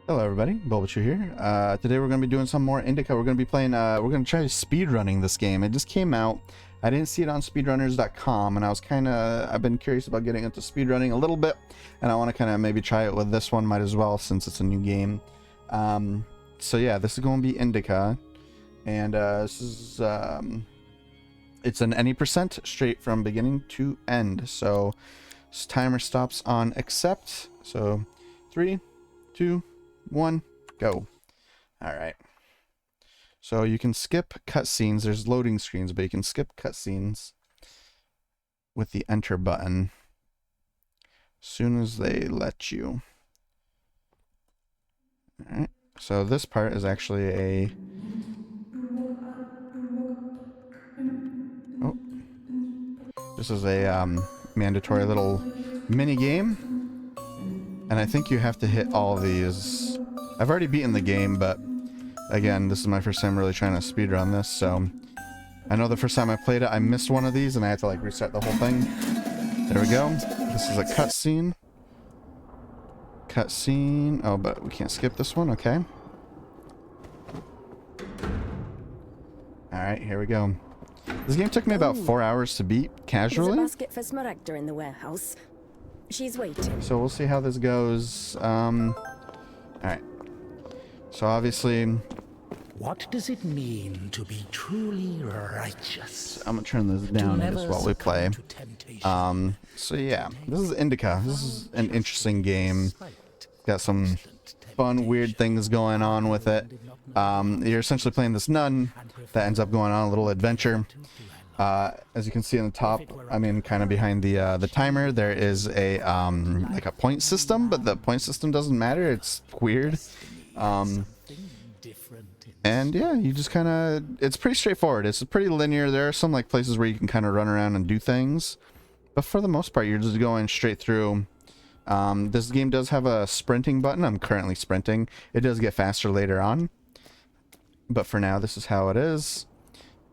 Hello everybody, Bulbachu here. Today we're going to be doing some more Indica. We're going to be playing, we're going to try speedrunning this game. It just came out. I didn't see it on speedrunners.com, and I've been curious about getting into speedrunning a little bit, and I want to kind of maybe try it with this one, might as well, since it's a new game. So yeah, this is going to be Indica, and this is, it's an any percent straight from beginning to end. So this timer stops on accept. So 3, 2, 1, go. All right. So you can skip cutscenes. There's loading screens, but you can skip cutscenes with the enter button as soon as they let you. All right. So this part is actually a... Oh. This is a mandatory little mini game. And I think you have to hit all these. I've already beaten the game, but again, this is my first time really trying to speedrun this, so I know the first time I played it, I missed one of these and I had to like reset the whole thing. There we go. This is a cutscene. Cutscene. Oh, but we can't skip this one. Okay. Alright, here we go. This game took me about 4 hours to beat, casually. There's a basket for Smaragda in the warehouse. She's waiting. So we'll see how this goes. Alright. So obviously... What does it mean to be truly righteous? I'm gonna turn this down just while we play. So yeah, this is Indica. This is an interesting game. Got some fun, weird things going on with it. You're essentially playing this nun that ends up going on a little adventure. As you can see on the top, I mean, kind of behind the timer, there is a like a point system, but the point system doesn't matter. It's weird. And yeah, you just kind of, it's pretty straightforward. It's pretty linear. There are some like places where you can kind of run around and do things, but for the most part, you're just going straight through. This game does have a sprinting button. I'm currently sprinting. It does get faster later on, but for now, this is how it is.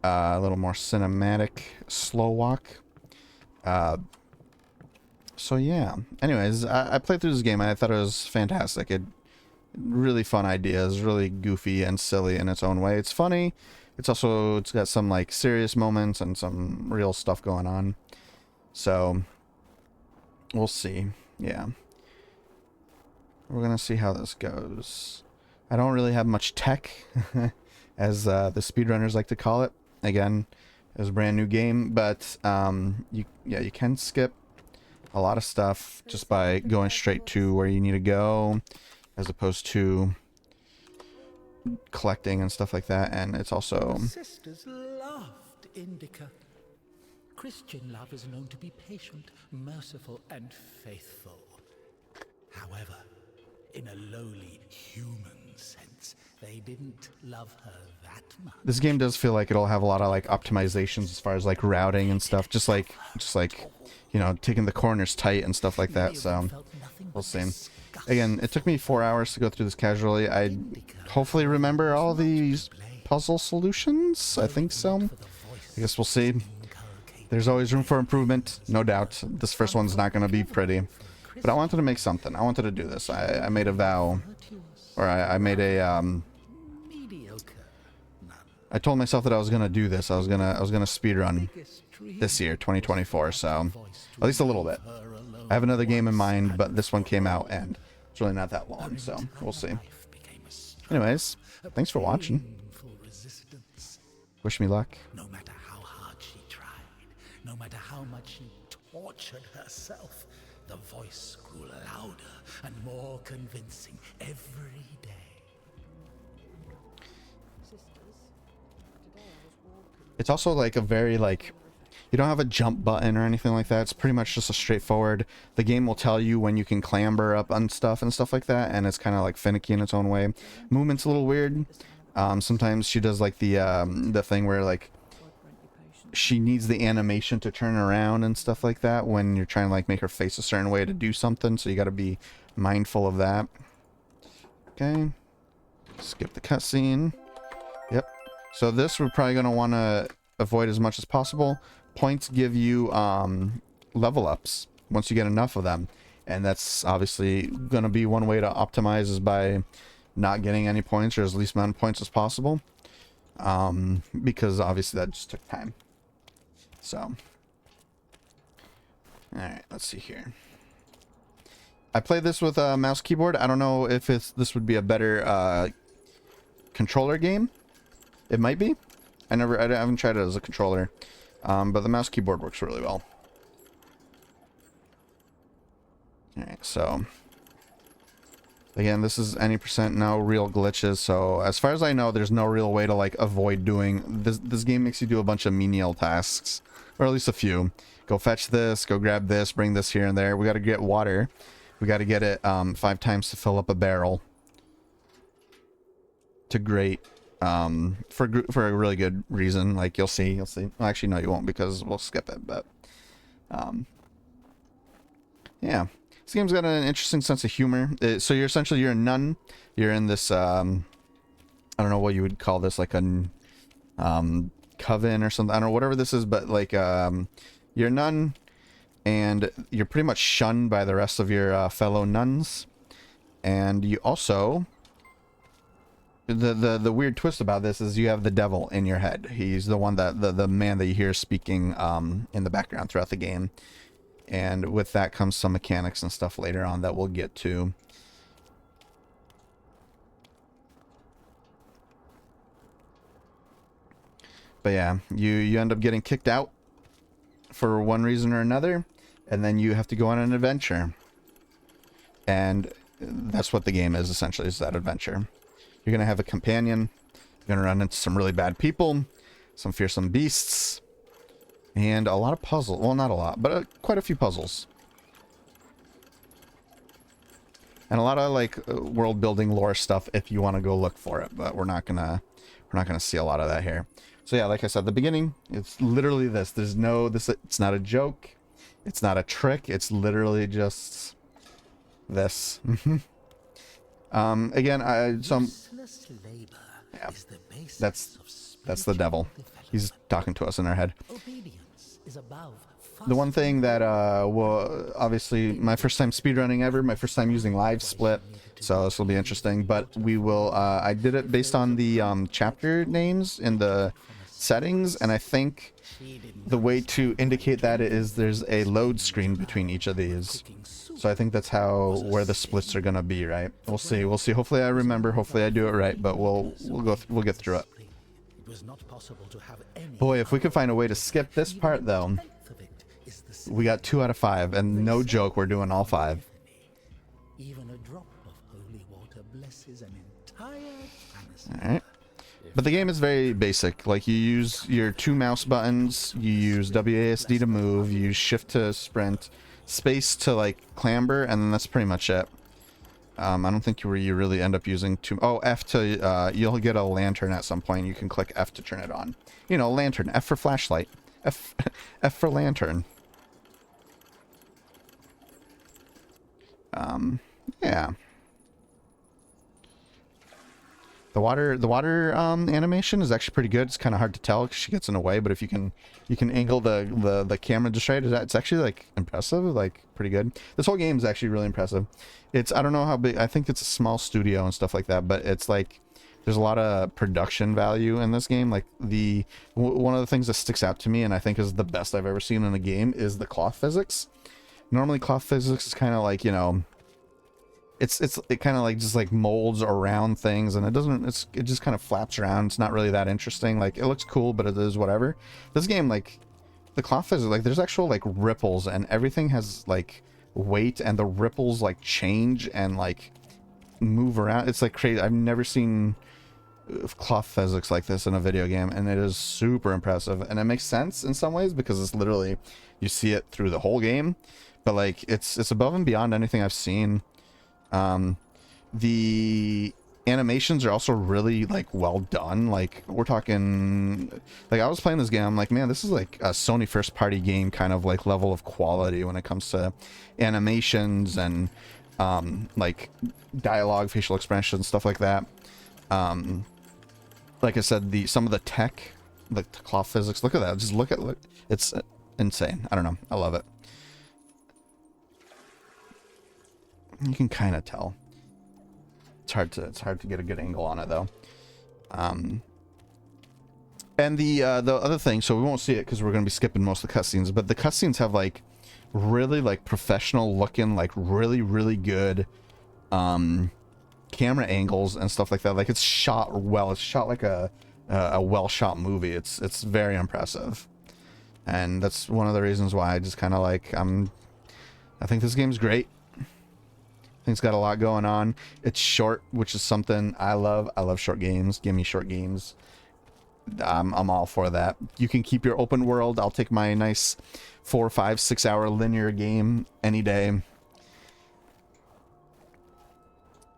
A little more cinematic, slow walk. So yeah. Anyways, I played through this game and I thought it was fantastic. It really fun ideas, really goofy and silly in its own way. It's funny. It's got some like serious moments and some real stuff going on. So we'll see. Yeah. We're gonna see how this goes. I don't really have much tech, as the speedrunners like to call it. Again, it was a brand new game, but you can skip a lot of stuff just by going straight to where you need to go, as opposed to collecting and stuff like that. And it's also... Sisters loved Indica. Christian love is known to be patient, merciful, and faithful. However, in a lowly human sense, they didn't love her that much. This game does feel like it'll have a lot of like optimizations as far as like routing and stuff, just like you know, taking the corners tight and stuff like that. So we'll see. Again, it took me 4 hours to go through this casually. I hopefully remember all these puzzle solutions. I think so. I guess we'll see. There's always room for improvement, no doubt. This first one's not going to be pretty, but I wanted to make something. I wanted to do this. I made a vow, or I made a I told myself that I was gonna do this. I was gonna speedrun this year, 2024. So at least a little bit. I have another game in mind, but this one came out and it's really not that long, so we'll see. Anyways, thanks for watching. Wish me luck. No matter how hard she tried, no matter how much she tortured herself, the voice grew louder and more convincing every day. It's also like a very like, you don't have a jump button or anything like that. It's pretty much just a straightforward, the game will tell you when you can clamber up on stuff and stuff like that, and it's kind of like finicky in its own way. Movement's a little weird. Sometimes she does like the thing where like she needs the animation to turn around and stuff like that when you're trying to like make her face a certain way to do something, so you got to be mindful of that. Okay, skip the cutscene. Yep. So this we're probably going to want to avoid as much as possible. Points give you level ups once you get enough of them, and that's obviously going to be one way to optimize, is by not getting any points, or as least amount of points as possible, because obviously that just took time. So all right, let's see here. I played this with a mouse keyboard. I don't know if this would be a better controller game. It might be. I haven't tried it as a controller, but the mouse keyboard works really well. All right, so again, this is any percent, no real glitches. So as far as I know, there's no real way to like avoid doing this. This game makes you do a bunch of menial tasks, or at least a few. Go fetch this, go grab this, bring this here and there. We got to get water. We got to get it 5 times to fill up a barrel. To grate, for a really good reason. Like you'll see. Well, actually, no, you won't, because we'll skip it. But yeah, this game's got an interesting sense of humor. So you're a nun. You're in this I don't know what you would call this, like a coven or something. I don't know, whatever this is, but like you're a nun, and you're pretty much shunned by the rest of your fellow nuns. And you also, the weird twist about this is you have the devil in your head. He's the one that the man that you hear speaking in the background throughout the game. And with that comes some mechanics and stuff later on that we'll get to. But yeah, you end up getting kicked out for one reason or another, and then you have to go on an adventure. And that's what the game is, essentially, is that adventure. You're going to have a companion. You're going to run into some really bad people, some fearsome beasts, and a lot of puzzles. Well, not a lot, but quite a few puzzles. And a lot of like world building lore stuff if you want to go look for it, but we're not going to see a lot of that here. So yeah, like I said, the beginning, it's literally this. There's no it's not a joke. It's not a trick. It's literally just this. Again, yeah, that's the devil. He's talking to us in our head. The one thing that well, obviously my first time speedrunning ever, my first time using live split, so this will be interesting. But we will I did it based on the chapter names in the settings, and I think the way to indicate that is there's a load screen between each of these. So I think that's where the splits are gonna be, right? We'll see. Hopefully I remember. Hopefully I do it right. But we'll get through it. Boy, if we could find a way to skip this part, though. We got 2 out of 5, and no joke, we're doing all 5. Even a drop of holy water blesses an entire All right. But the game is very basic. Like, you use your 2 mouse buttons, you use WASD to move, you use shift to sprint, space to like clamber, and then that's pretty much it. I don't think you really end up using F to you'll get a lantern at some point. You can click F to turn it on. You know, lantern. F for flashlight. F for lantern. Yeah. The water animation is actually pretty good. It's kind of hard to tell because she gets in the way, but if you can angle the camera just right, it's actually like impressive, like pretty good. This whole game is actually really impressive. I don't know how big. I think it's a small studio and stuff like that, but it's like there's a lot of production value in this game. Like one of the things that sticks out to me, and I think is the best I've ever seen in a game, is the cloth physics. Normally, cloth physics is kind of like, you know, it kind of like just like molds around things, and it just kind of flaps around. It's not really that interesting. Like, it looks cool, but it is whatever. This game, like, the cloth physics, like, there's actual like ripples, and everything has like weight, and the ripples like change and like move around. It's like crazy. I've never seen cloth physics like this in a video game, and it is super impressive. And it makes sense in some ways because it's literally, you see it through the whole game, but like it's above and beyond anything I've seen. The animations are also really like well done. Like, we're talking, like, I was playing this game, I'm like, man, this is like a Sony first party game kind of like level of quality when it comes to animations and like dialogue, facial expressions, stuff like that. Like I said, some of the tech, like the cloth physics, look at that. Just look, it's insane. I don't know, I love it. You can kind of tell. It's hard to get a good angle on it though. And the other thing, so we won't see it because we're gonna be skipping most of the cutscenes, but the cutscenes have like really like professional looking, like really good camera angles and stuff like that. Like it's shot well. It's shot like a well shot movie. It's very impressive, and that's one of the reasons why I just kind of like I think this game's great. I think it's got a lot going on. It's short, which is something I love. I love short games. Give me short games. I'm all for that. You can keep your open world. I'll take my nice 4, 5, 6 hour linear game any day.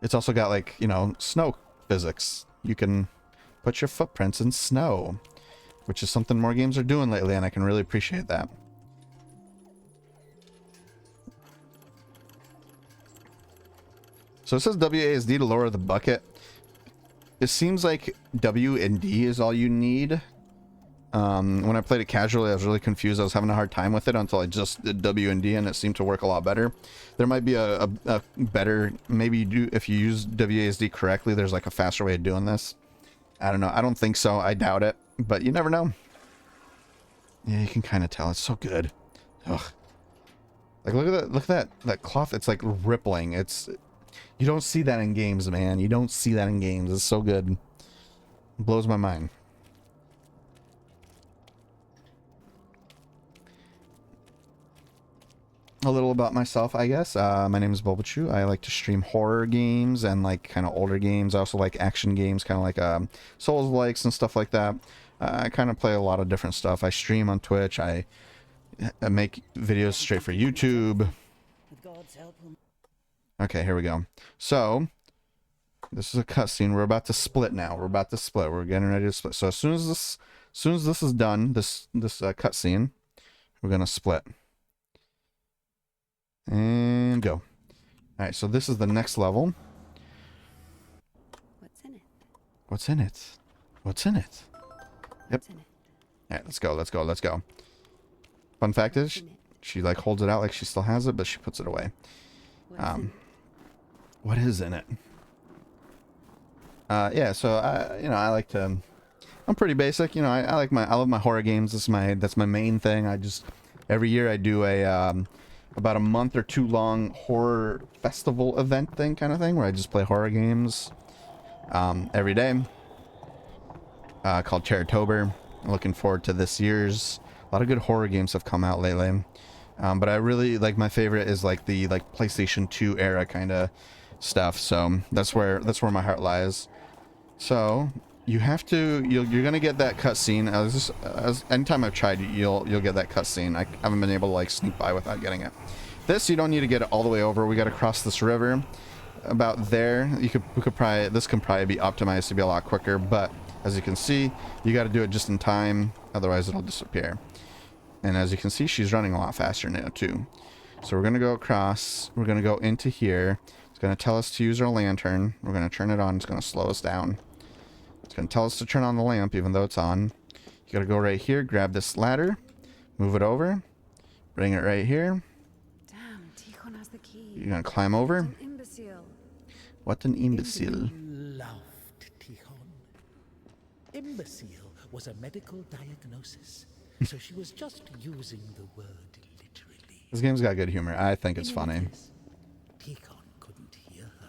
It's also got like, you know, snow physics. You can put your footprints in snow, which is something more games are doing lately, and I can really appreciate that. So it says WASD to lower the bucket. It seems like W and D is all you need. When I played it casually, I was really confused. I was having a hard time with it until I just did W and D, and it seemed to work a lot better. There might be a better, maybe you do, if you use WASD correctly, there's like a faster way of doing this. I don't know. I don't think so. I doubt it, but you never know. Yeah, you can kind of tell. It's so good. Ugh. Like look at that cloth. It's like rippling. You don't see that in games, man. You don't see that in games. It's so good. It blows my mind. A little about myself, I guess. My name is Bulbachu. I like to stream horror games and like kind of older games. I also like action games, kind of like Souls-likes and stuff like that. I kind of play a lot of different stuff. I stream on Twitch. I make videos straight for YouTube. With God's help, Okay, here we go. So, this is a cutscene. We're about to split now. We're about to split. We're getting ready to split. So as soon as this is done, this cutscene, we're gonna split. And go. All right. So this is the next level. what's in it? What's in it? What's in it? Yep. What's in it? All right. Let's go. Let's go. Let's go. Fun fact is, she like holds it out like she still has it, but she puts it away. What's in it? What is in it? Yeah, so I like to, I'm pretty basic, I love my horror games. That's my main thing. Every year I do about a month or 2 long horror festival event thing kind of thing where I just play horror games every day, called Charitober. I'm looking forward to this year's. A lot of good horror games have come out lately. But I really like, my favorite is like the PlayStation 2 era kind of stuff. So that's where my heart lies. So you have to, you're gonna get that cutscene. As anytime I've tried, you'll get that cutscene. I haven't been able to like sneak by without getting it. This you don't need to get it all the way over. We got to cross this river. About there, this can probably be optimized to be a lot quicker. But as you can see, you got to do it just in time, otherwise it'll disappear. And as you can see, she's running a lot faster now too. So we're gonna go across. We're gonna go into here. It's gonna tell us to use our lantern. We're gonna turn it on. It's gonna slow us down. It's gonna tell us to turn on the lamp even though it's on. You gotta go right here, grab this ladder, move it over, bring it right here. Damn, Tikhon has the key. You're gonna climb over. An imbecile. What an imbecile. Loved Tikhon. Imbecile was a medical diagnosis, so she was just using the word literally. This game's got good humor. I think it's funny. Tikhon couldn't hear her.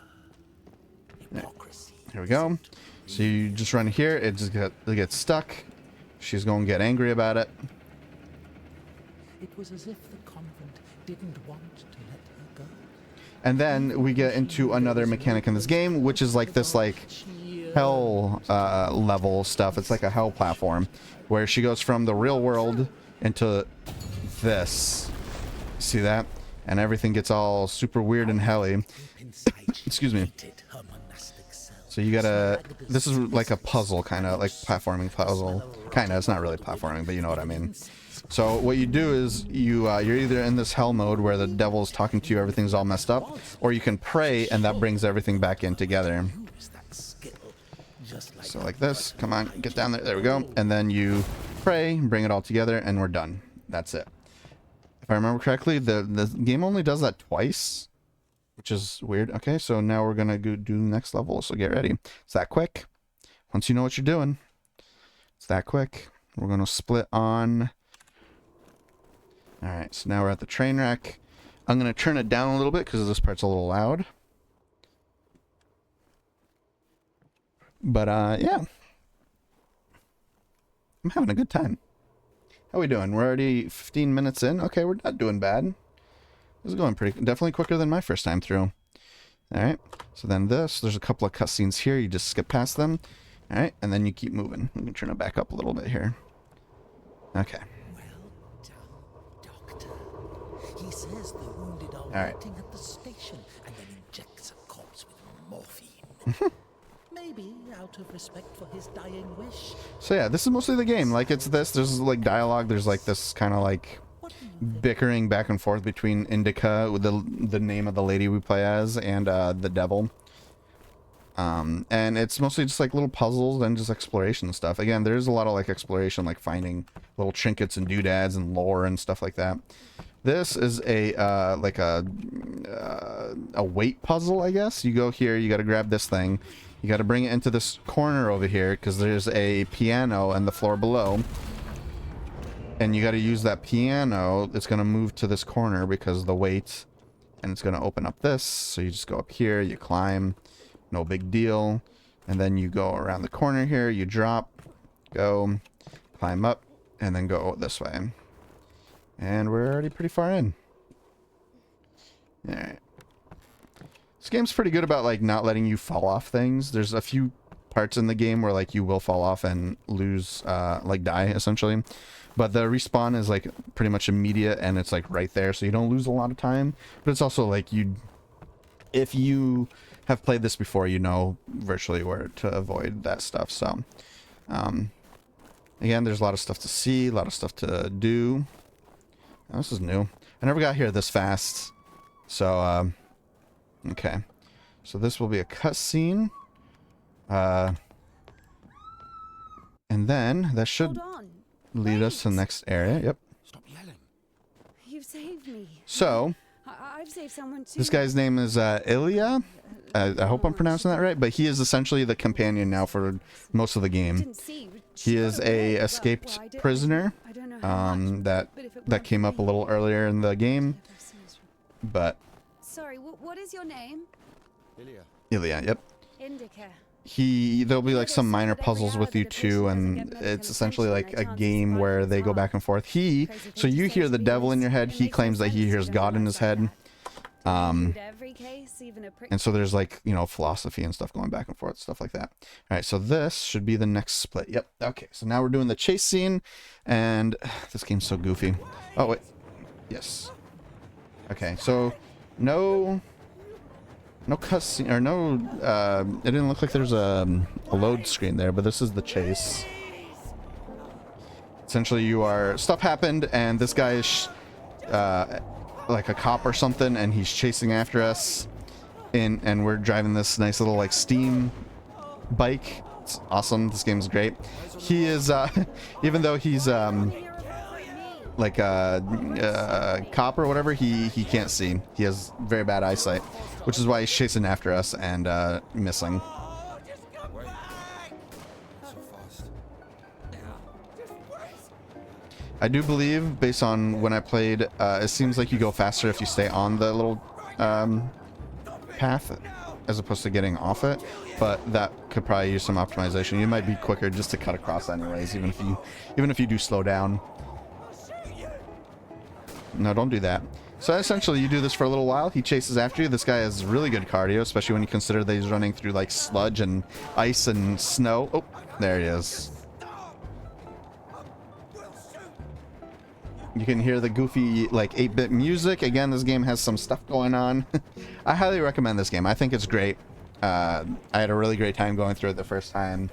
Hypocrisy. Here we go. So you just run here. It gets stuck. She's gonna get angry about it. It was as if the convent didn't want to let her go. And then we get into another mechanic in this game, which is like this hell level stuff. It's like a hell platform where she goes from the real world into this. See that? And everything gets all super weird and helly. Excuse me. So you gotta, this is like a puzzle, kind of like platforming puzzle. Kind of, it's not really platforming, but you know what I mean. So what you do is you're either in this hell mode where the devil's talking to you, everything's all messed up, or you can pray and that brings everything back in together. So like this, come on, get down there, there we go. And then you pray, bring it all together, and we're done. That's it. If I remember correctly, the game only does that twice. which is weird. Okay, so now we're gonna go do next level, so get ready. It's that quick. Once you know what you're doing, it's that quick. We're gonna split on. All right, so now we're at the train wreck. I'm gonna turn it down a little bit because this part's a little loud. But yeah, I'm having a good time. How we doing? We're already 15 minutes in. Okay, we're not doing bad. This is going pretty, definitely quicker than my first time through. All right, so then there's a couple of cutscenes here. You just skip past them. All right, and then you keep moving. Let me turn it back up a little bit here. Okay. Well done, Doctor. He says the wounded are right. waiting at the station and then injects a corpse with morphine. Maybe out of respect for his dying wish. So yeah, this is mostly the game. Like, it's this. There's like dialogue. There's like this kind of like bickering back and forth between Indica, with the name of the lady we play as, and the devil. And it's mostly just like little puzzles and just exploration stuff. Again, there's a lot of like exploration, like finding little trinkets and doodads and lore and stuff like that. This is a like a weight puzzle, I guess. You go here, you got to grab this thing, you got to bring it into this corner over here because there's a piano on the floor below, and you got to use that piano. It's going to move to this corner because of the weight, and it's going to open up this. So you just go up here, you climb, no big deal, and then you go around the corner here, you drop, go, climb up, and then go this way. And we're already pretty far in. Alright. This game's pretty good about like not letting you fall off things. There's a few parts in the game where like you will fall off and lose, like die essentially. But the respawn is like pretty much immediate, and it's like right there, so you don't lose a lot of time. But it's also like if you have played this before, you know virtually where to avoid that stuff. So again, there's a lot of stuff to see, a lot of stuff to do. Oh, this is new. I never got here this fast. So okay, so this will be a cutscene, and then that should Hold on. lead us to the next area. Yep. Stop yelling. You've saved me. So I've saved someone too. this guy's name is Ilya. I hope I'm pronouncing that right, but he is essentially the companion now for most of the game. Didn't see. He is a escaped prisoner I don't know how much, that but if it that weren't came for up a me, little earlier in the game, I'd have seen us from- but Sorry, what is your name? Ilya. Ilya, yep. Indica. There'll be like some minor puzzles with you too, and it's essentially like a game where they go back and forth. So you hear the devil in your head, he claims that he hears God in his head. And so there's like, you know, philosophy and stuff going back and forth, stuff like that. All right, so this should be the next split. Yep. Okay, so now we're doing the chase scene, and this game's so goofy. Oh wait, yes. Okay, so no cutscene, or no. It didn't look like there's a load screen there, but this is the chase. Essentially, stuff happened, and this guy is like a cop or something, and he's chasing after us, and we're driving this nice little like steam bike. It's awesome. This game's great. He is even though he's like a cop or whatever, he can't see. He has very bad eyesight, which is why he's chasing after us and missing. I do believe, based on when I played, it seems like you go faster if you stay on the little path as opposed to getting off it, but that could probably use some optimization. You might be quicker just to cut across anyways, even if you do slow down. No, don't do that. So essentially you do this for a little while. He chases after you. This guy has really good cardio, especially when you consider that he's running through like sludge and ice and snow. Oh, there he is. You can hear the goofy like 8-bit music. Again, this game has some stuff going on. I highly recommend this game. I think it's great. I had a really great time going through it the first time.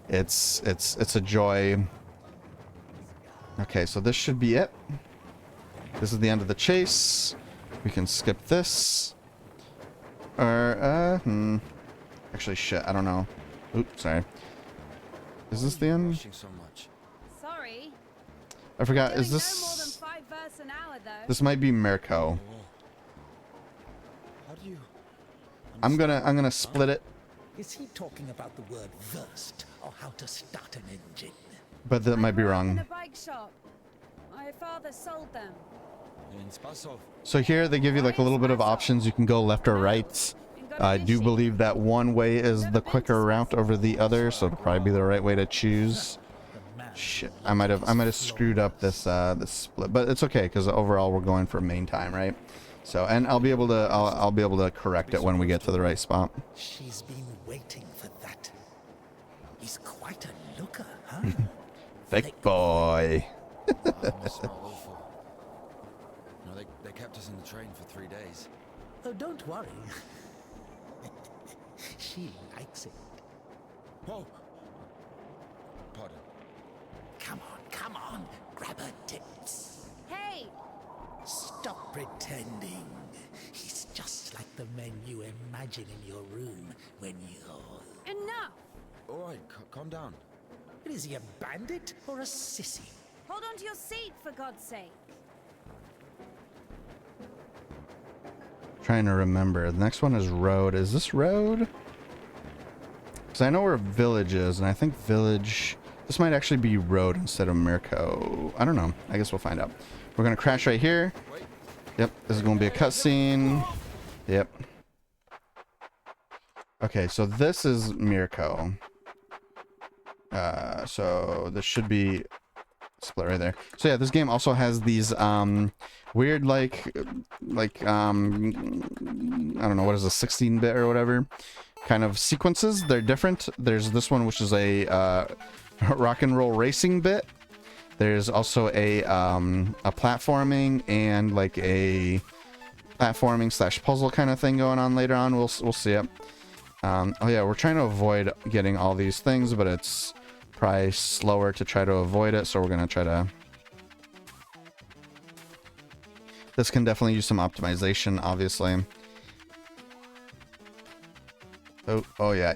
It's a joy. Okay, so this should be it. This is the end of the chase. We can skip this. Or actually shit, I don't know. Oops, sorry. Is this the end? Sorry. I forgot. Is Doing this no more than 5 verse an hour, though. This might be Mirko. How do you I'm gonna split it, Is he talking about the word versed or how to start an engine? but that might be In a wrong. bike shop. My father sold them. So here they give you like a little bit of options. You can go left or right. I do believe that one way is the quicker route over the other, so it'll probably be the right way to choose. Shit, I might have screwed up this this split, but it's okay because overall we're going for main time, right? So, and I'll be able to correct it when we get to the right spot. She's been waiting for that. He's quite a looker, huh? Thick boy. Must smell awful. No, they kept us in the train for 3 days. Oh, don't worry. She likes it. Whoa! Pardon. Come on, grab her tits. Hey! Stop pretending. He's just like the men you imagine in your room when you're... Enough! All right, calm down. Is he a bandit or a sissy? Hold on to your seat, for God's sake. Trying to remember. The next one is road. Is this road? Because I know where village is, and I think village... This might actually be road instead of Mirko. I don't know. I guess we'll find out. We're going to crash right here. Yep, this is going to be a cutscene. Yep. Okay, so this is Mirko. So this should be split right there. So yeah, this game also has these weird like I don't know, what is a 16-bit or whatever kind of sequences. They're different. There's this one which is a rock and roll racing bit. There's also a platforming and like a platforming / puzzle kind of thing going on later on. We'll see it. Oh yeah, we're trying to avoid getting all these things, but it's probably slower to try to avoid it, so we're gonna try to... This can definitely use some optimization, obviously. Oh yeah.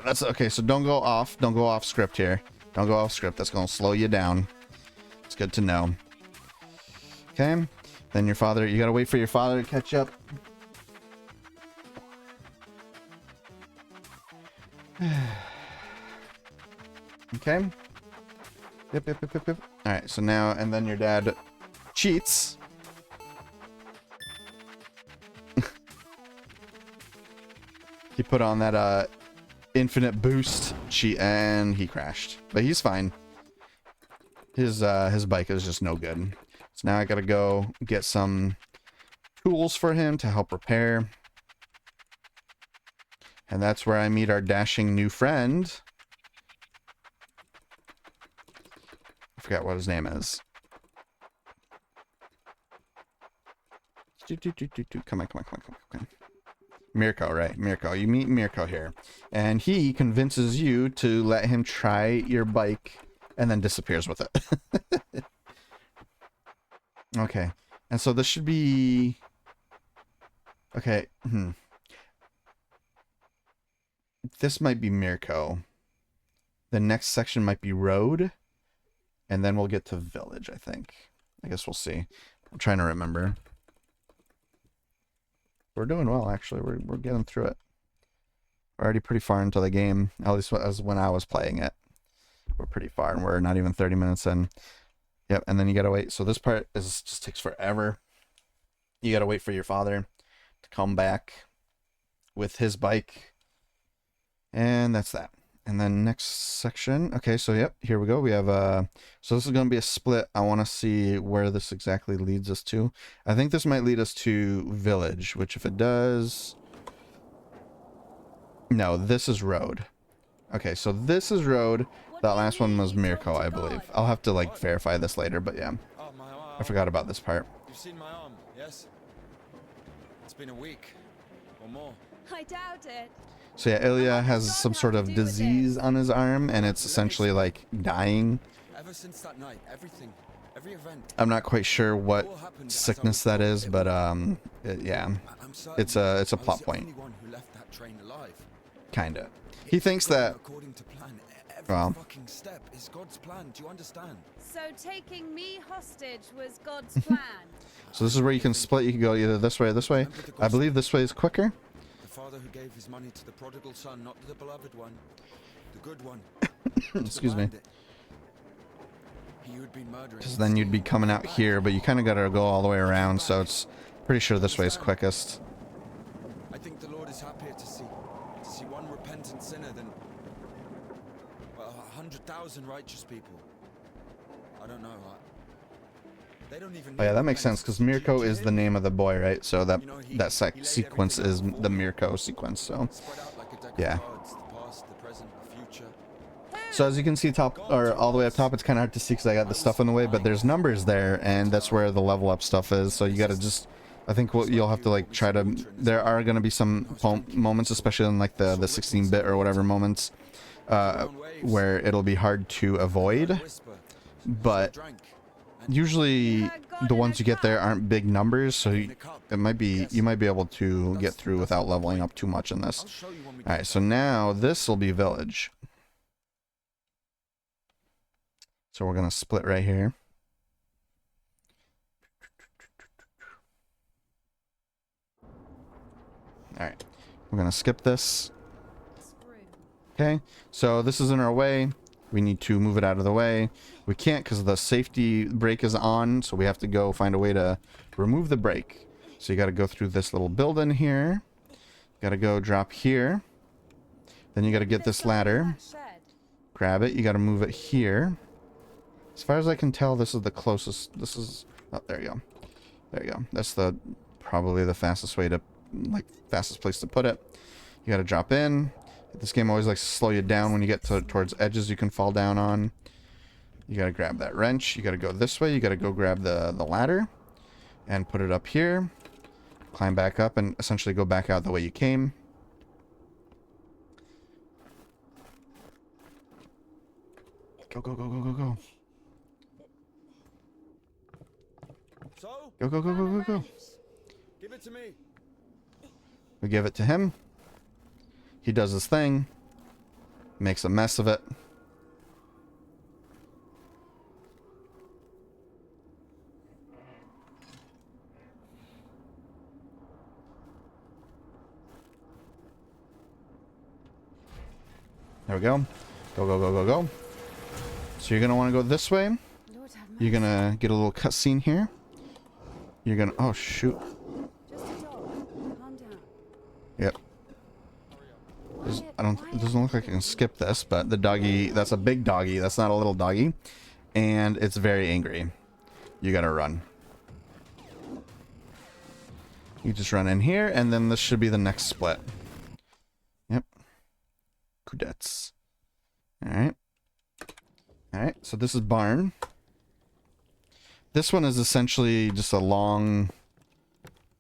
That's okay. So don't go off script here. Don't go off script. That's gonna slow you down. It's good to know. Okay. Then your father, you gotta wait for your father to catch up. Okay. Yep. All right. So now, and then your dad cheats. He put on that infinite boost cheat, and he crashed. But he's fine. His bike is just no good. So now I gotta go get some tools for him to help repair. And that's where I meet our dashing new friend. I forgot what his name is. Come on. Mirko, right? Mirko. You meet Mirko here. And he convinces you to let him try your bike and then disappears with it. Okay. And so this should be... Okay. This might be Mirko. The next section might be road. And then we'll get to village, I think. I guess we'll see. I'm trying to remember. We're doing well, actually. We're getting through it. We're already pretty far into the game, at least as when I was playing it. We're pretty far, and we're not even 30 minutes in. Yep, and then you gotta wait. So this part just takes forever. You gotta wait for your father to come back with his bike. And that's that. And then next section. Okay, so yep, here we go. We have so this is going to be a split. I want to see where this exactly leads us to. I think this might lead us to village, which if it does... No, this is road. Okay, so this is road. That last one was Mirko, I believe. I'll have to like verify this later, but yeah. Oh, my arm. I forgot about this part. You've seen my arm, yes? It's been a week or more. I doubt it. So yeah, Ilya has some sort of disease on his arm, and it's essentially like dying. Ever since that night, every event. I'm not quite sure what sickness that is, but yeah, it's a plot point. Kinda. He thinks that. According to plan, Well, every fucking step is God's plan. Do you understand? So taking me hostage was God's plan. so this is where you can split. You can go either this way or this way. I believe this way is quicker. father who gave his money to the prodigal son, not the beloved one, the good one. Excuse me. He would be murdering. Because then you'd be coming out here, but you kind of got to go all the way around, so it's pretty sure this way is quickest. I think the Lord is happier to see one repentant sinner than 100,000 righteous people. I don't know. They don't even. Oh yeah, that makes sense because Mirko is the name of the boy, right? So that sequence is the Mirko sequence. So yeah. So as you can see, top or all the way up top, it's kind of hard to see because I got the stuff in the way, but there's numbers there, and that's where the level up stuff is. So you got to just, I think what you'll have to like try to. There are going to be some moments, especially in like the 16-bit or whatever moments, where it'll be hard to avoid, but usually the ones you get there aren't big numbers, so you might be able to get through without leveling up too much in this. All right, so now this will be village. So we're gonna split right here. All right, we're gonna skip this. Okay, so this is in our way. We need to move it out of the way. We can't because the safety brake is on, so we have to go find a way to remove the brake. So you got to go through this little building here. Got to go drop here. Then you got to get this ladder. Grab it. You got to move it here. As far as I can tell, this is the closest. This is... Oh, there you go. There you go. That's probably the fastest way to... Like, fastest place to put it. You got to drop in. This game always likes to slow you down when you get towards edges you can fall down on. You gotta grab that wrench. You gotta go this way. You gotta go grab the ladder and put it up here. Climb back up and essentially go back out the way you came. Go, go, go, go, go, go. So? Go, go, go, go, go, go. Give it to me. We give it to him. He does his thing. Makes a mess of it. There we go. Go, go, go, go, go. So you're going to want to go this way. You're going to get a little cutscene here. You're going to... Oh, shoot. Just a dog. Calm down. Yep. It doesn't look like I can skip this, but the doggy, that's a big doggy. That's not a little doggy. And it's very angry. You gotta run. You just run in here, and then this should be the next split. Yep. Cadets. Alright. Alright, so this is Barn. This one is essentially just a long,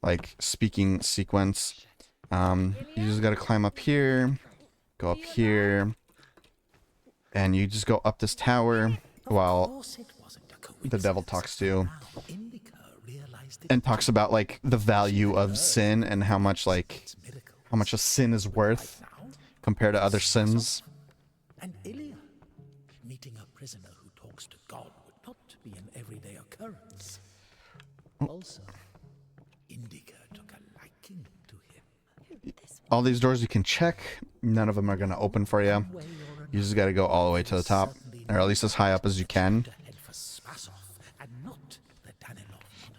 like, speaking sequence. You just gotta climb up here, go up here, and you just go up this tower while the devil talks to you and talks about like the value of sin and how much a sin is worth compared to other sins. And Ilya, meeting a prisoner who talks to God would not be an everyday occurrence. Also, Indica took a liking to him. All these doors you can check. None of them are going to open for you. You just got to go all the way to the top, or at least as high up as you can.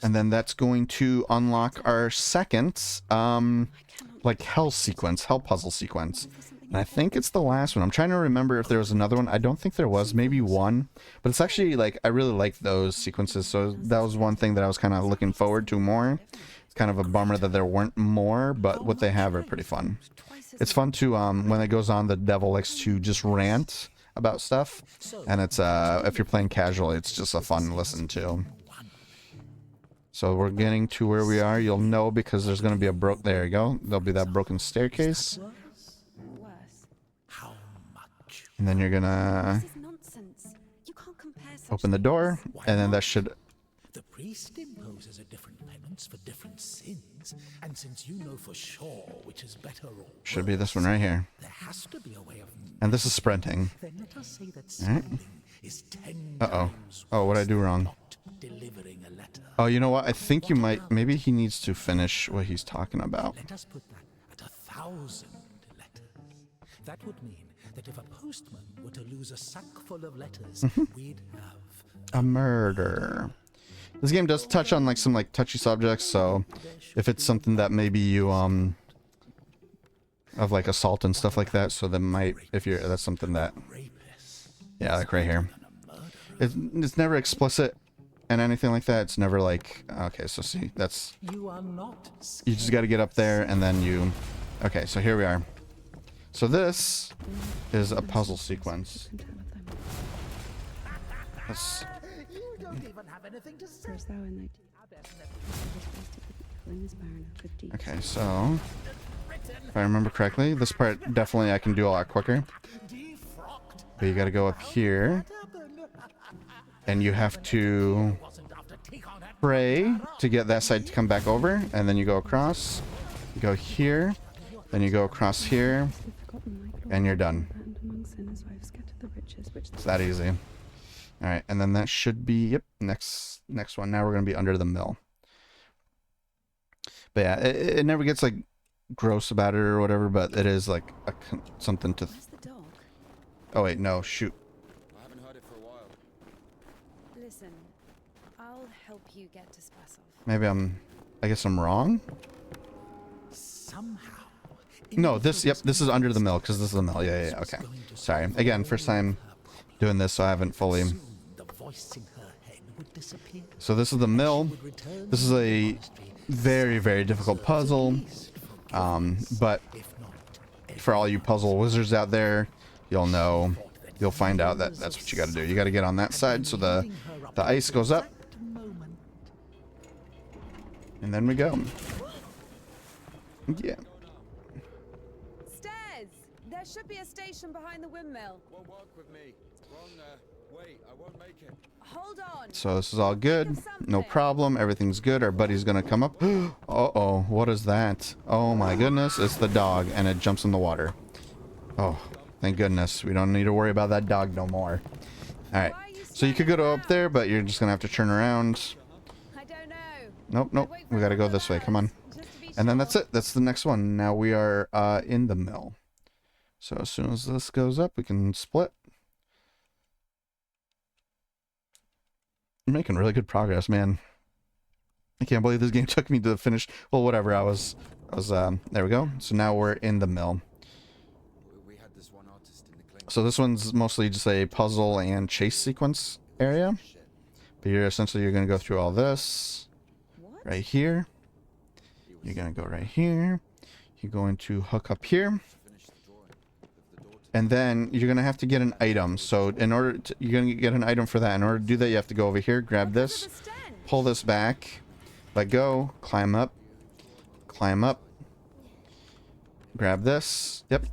And then that's going to unlock our second, like hell puzzle sequence. And I think it's the last one. I'm trying to remember if there was another one. I don't think there was. Maybe one. But it's actually like, I really like those sequences. So that was one thing that I was kind of looking forward to more. It's kind of a bummer that there weren't more, but what they have are pretty fun. It's fun to, when it goes on, the devil likes to just rant about stuff. And it's, if you're playing casual, it's just a fun listen to. So we're getting to where we are. You'll know because there's going to be a there you go. There'll be that broken staircase. And then you're going to open the door. And then that should... The priest imposes a different penance for different sins. And since you know for sure which is better or should be this one right here. There has to be a way of... And this is sprinting. Then let us say that sprinting is 10 times Oh, what'd I do wrong? delivering a letter. Oh, you know what? I think you might... Maybe he needs to finish what he's talking about. Let us put that at 1,000 letters. That would mean that if a postman were to lose a sack full of letters, we'd have A murder. This game does touch on like some like touchy subjects, so if it's something that maybe you of like assault and stuff like that, so that might, if you're, that's something that, rapists. yeah, like right here. It's never explicit and anything like that. It's never like, okay, so see, that's, You are not you just got to get up there and then you, okay, so here we are. So this is a puzzle sequence. Let's, You don't even have anything to say. Where's thou in thy okay, so if I remember correctly, this part definitely I can do a lot quicker. Defrocked. But you got to go up here, and you have to pray to get that side to come back over, and then you go across, you go here, then you go across here, and you're done. It's that easy. All right, and then that should be, yep, next one. Now we're gonna be under the mill. But yeah, it never gets like gross about it or whatever, but it is like something to. Where's the dog? Oh wait, no, shoot. I haven't heard it for a while. Listen, I'll help you get to Spasov. Maybe I guess I'm wrong. Somehow. No, this, yep, this is under the mill because this is the mill. Yeah, okay. Sorry. Again, first time doing this, so I haven't fully. The voice in her head would disappear. So this is the mill. This is a very, very difficult puzzle. But for all you puzzle wizards out there, you'll know, you'll find out that that's what you got to do. You got to get on that side so the ice goes up. And then we go. Yeah. Stairs! There should be a station behind the windmill. Won't work with me. Wrong way. I won't make it. Hold on. So this is all good. No problem. Everything's good. Our buddy's going to come up. Uh-oh. What is that? Oh my goodness. It's the dog and it jumps in the water. Oh, thank goodness. We don't need to worry about that dog no more. All right. So you could go to up there, but you're just going to have to turn around. I don't know. Nope. We got to go this way. Come on. And then that's it. That's the next one. Now we are in the mill. So as soon as this goes up, we can split. I'm making really good progress, man. I can't believe this game took me to finish. Well, whatever. I was there we go. So now we're in the mill. We had this one artist in the clinic. So this one's mostly just a puzzle and chase sequence area. But you're essentially going to go through all this What? right here. You're going to go right here. You're going to hook up here. And then you're going to have to get an item. So in order to, you're going to get an item for that. In order to do that, you have to go over here, grab this, pull this back, let go, climb up, grab this. Yep.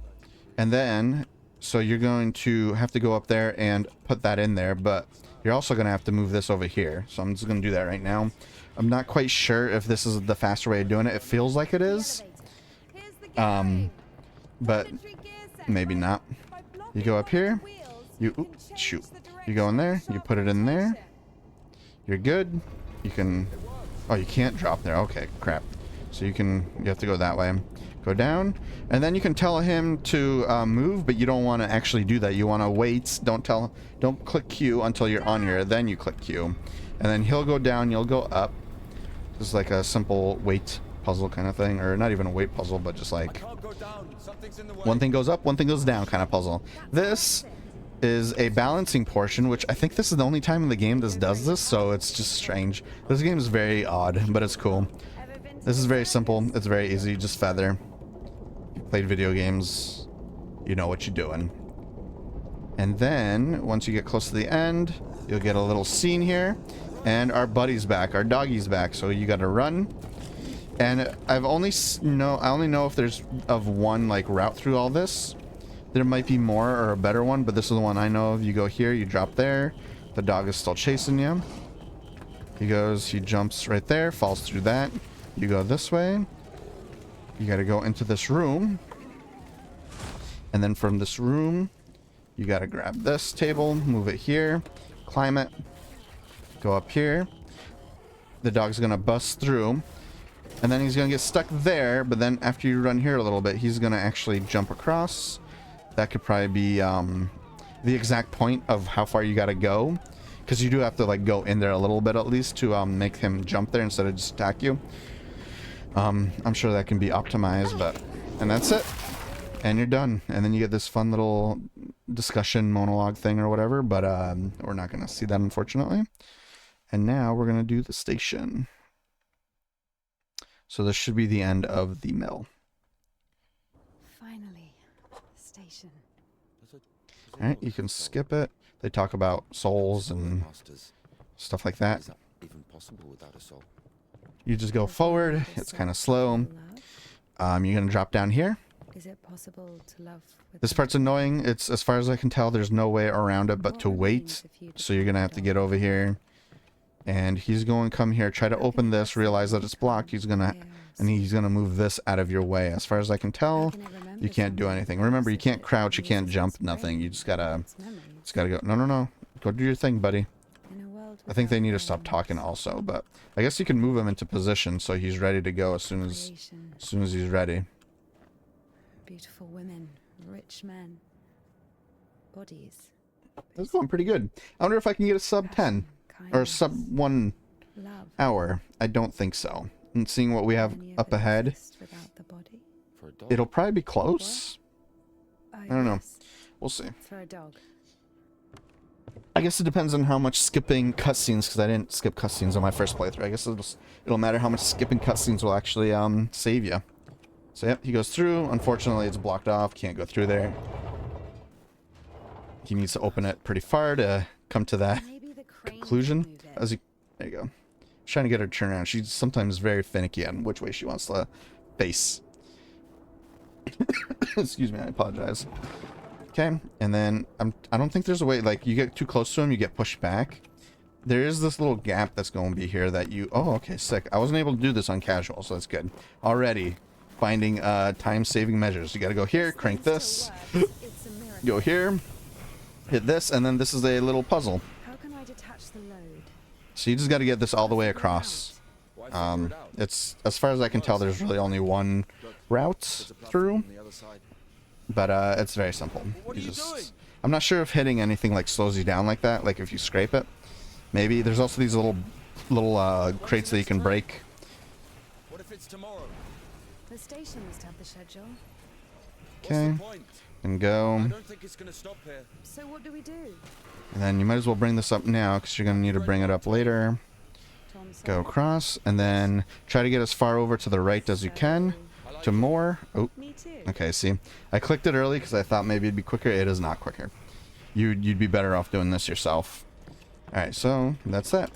And then, so you're going to have to go up there and put that in there, but you're also going to have to move this over here. So I'm just going to do that right now. I'm not quite sure if this is the faster way of doing it. It feels like it is. But maybe not. You go up here. You shoot. You go in there. You put it in there. You're good. You can. Oh, you can't drop there. Okay, crap. So you have to go that way. Go down, and then you can tell him to move, but you don't want to actually do that. You want to wait. Don't click Q until you're on here. Then you click Q, and then he'll go down. You'll go up. This is like a simple wait puzzle kind of thing, or not even a wait puzzle, but just like one thing goes up, one thing goes down kind of puzzle. This is a balancing portion, which I think this is the only time in the game this does this, so it's just strange. This game is very odd, but it's cool. This is very simple. It's very easy. Just feather. You played video games, you know what you're doing. And then once you get close to the end, you'll get a little scene here, and our buddy's back, our doggy's back. So you got to run. And I only know if there's of one like route through all this. There might be more or a better one, but this is the one I know of. You go here, you drop there. The dog is still chasing you. He jumps right there, falls through that. You go this way. You got to go into this room. And then from this room, you got to grab this table, move it here, climb it, go up here. The dog's going to bust through. And then he's gonna get stuck there, but then after you run here a little bit, he's gonna actually jump across. That could probably be the exact point of how far you gotta go, because you do have to like go in there a little bit at least to make him jump there instead of just attack you. I'm sure that can be optimized, but and that's it, and you're done. And then you get this fun little discussion monologue thing or whatever, but we're not gonna see that unfortunately. And now we're gonna do the station. So this should be the end of the mill. Finally, station. Alright, you can skip it. They talk about souls and stuff like that. Is that even possible without a soul? You just go forward. It's kind of slow. You're gonna drop down here. Is it possible to love with This part's annoying. It's, as far as I can tell, there's no way around it but to wait. So you're gonna have to get over here. And he's going to come here, try to open this, realize that it's blocked. He's gonna move this out of your way. As far as I can tell, you can't do anything. Remember, you can't crouch, you can't jump, nothing. You just gotta go. No. Go do your thing, buddy. I think they need to stop talking also, but I guess you can move him into position so he's ready to go as soon as he's ready. Beautiful women, rich men, bodies. That's going pretty good. I wonder if I can get a sub 10 or sub 1 hour. I don't think so. And seeing what we have up ahead, it'll probably be close. I don't know. We'll see. For a dog. I guess it depends on how much skipping cutscenes, because I didn't skip cutscenes on my first playthrough. I guess it'll matter how much skipping cutscenes will actually save you. So yep, he goes through. Unfortunately, it's blocked off. Can't go through there. He needs to open it pretty far to come to that conclusion. There you go. Trying to get her to turn around. She's sometimes very finicky on which way she wants to face. Excuse me, I apologize. Okay, and then I don't think there's a way, like, you get too close to him, you get pushed back. There is this little gap that's going to be here that you... Oh, okay, sick. I wasn't able to do this on casual, so that's good. Already finding time-saving measures. You got to go here, crank this, go here, hit this, and then this is a little puzzle. How can I detach the load? So you just got to get this all the way across. It's, as far as I can tell, there's really only one route through. But it's very simple. I'm not sure if hitting anything like slows you down like that, like if you scrape it. Maybe. There's also these little crates that you can break. What if it's tomorrow? The station must have the schedule. Okay. And go. I don't think it's gonna stop here. So what do we do? And then you might as well bring this up now, because you're going to need to bring it up later. Go across, and then try to get as far over to the right as you can. To more. Oh. Me too. Okay, see. I clicked it early because I thought maybe it'd be quicker. It is not quicker. You'd be better off doing this yourself. Alright, so that's it.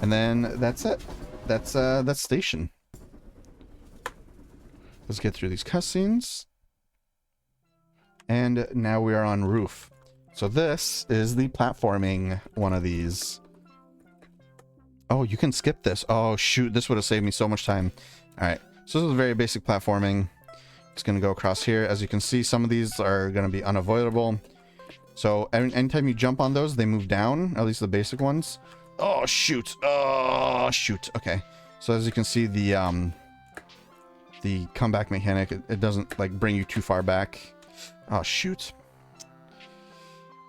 And then that's it. That's station. Let's get through these cutscenes. And now we are on roof. So this is the platforming one of these. Oh, you can skip this. Oh, shoot. This would have saved me so much time. Alright. So this is very basic platforming. It's going to go across here. As you can see, some of these are going to be unavoidable. So anytime you jump on those, they move down. At least the basic ones. Oh, shoot. Oh, shoot. Okay. So as you can see, the comeback mechanic, it doesn't like bring you too far back. Oh, shoot.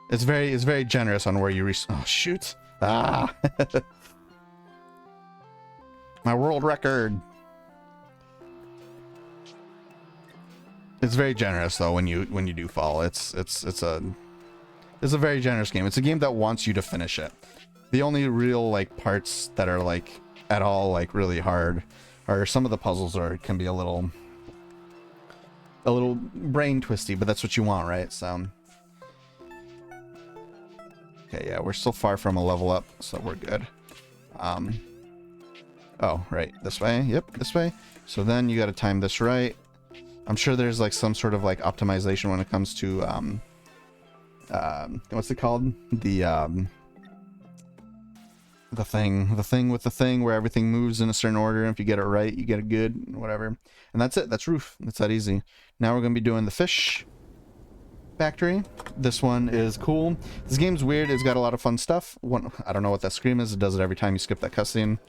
It's very generous on where you oh, shoot. Ah. My world record. It's very generous though when you do fall. It's a very generous game. It's a game that wants you to finish it. The only real like parts that are like at all like really hard are some of the puzzles can be a little brain twisty, but that's what you want, right? So okay, yeah, we're still far from a level up, so we're good. Oh, right, this way. Yep, this way. So then you got to time this right. I'm sure there's like some sort of like optimization when it comes to what's it called? The thing with the thing where everything moves in a certain order, and if you get it right, you get it good, whatever. And that's it. That's roof. It's that easy. Now we're gonna be doing the fish factory. This one is cool. This game's weird. It's got a lot of fun stuff. I don't know what that scream is. It does it every time you skip that cutscene.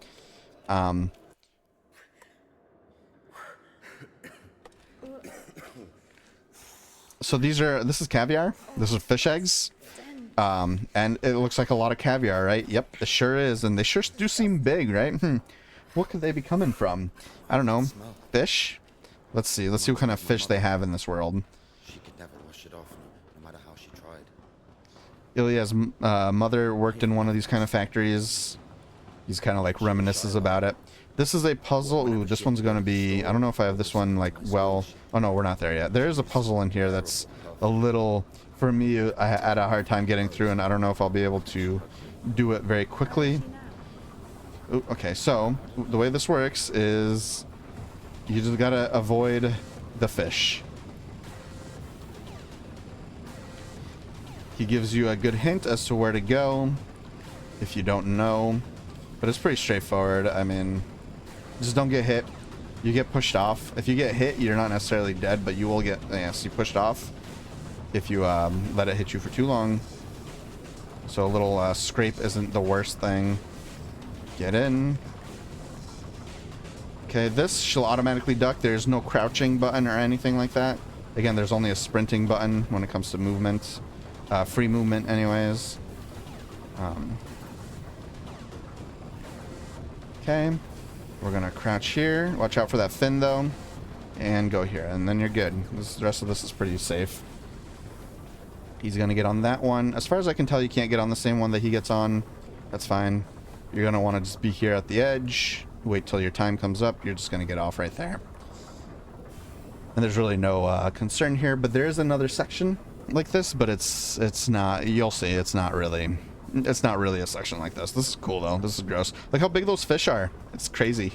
So this is caviar. This is fish eggs. And it looks like a lot of caviar, right? Yep, it sure is. And they sure do seem big, right? What could they be coming from? I don't know. Fish? Let's see. Let's see what kind of fish they have in this world. She could never wash it off, no matter how she tried. Ilya's mother worked in one of these kind of factories. He's kind of like reminisces about it. This is a puzzle. Ooh, this one's going to be... I don't know if I have this one like well... Oh no, we're not there yet. There is a puzzle in here that's a little... For me, I had a hard time getting through, and I don't know if I'll be able to do it very quickly. Ooh, okay, so the way this works is you just gotta avoid the fish. He gives you a good hint as to where to go if you don't know, but it's pretty straightforward. I mean, just don't get hit. You get pushed off. If you get hit, you're not necessarily dead, but you will get pushed off if you let it hit you for too long. So a little scrape isn't the worst thing. Get in. Okay, this she'll automatically duck. There's no crouching button or anything like that. Again, there's only a sprinting button when it comes to movement. Free movement anyways. Okay, we're gonna crouch here. Watch out for that fin though. And go here, and then you're good. The rest of this is pretty safe. He's gonna get on that one. As far as I can tell, you can't get on the same one that he gets on. That's fine. You're gonna want to just be here at the edge. Wait till your time comes up. You're just gonna get off right there. And there's really no concern here, but there is another section like this, but it's not. You'll see. It's not really a section like this. This is cool though. This is gross. Look how big those fish are. It's crazy.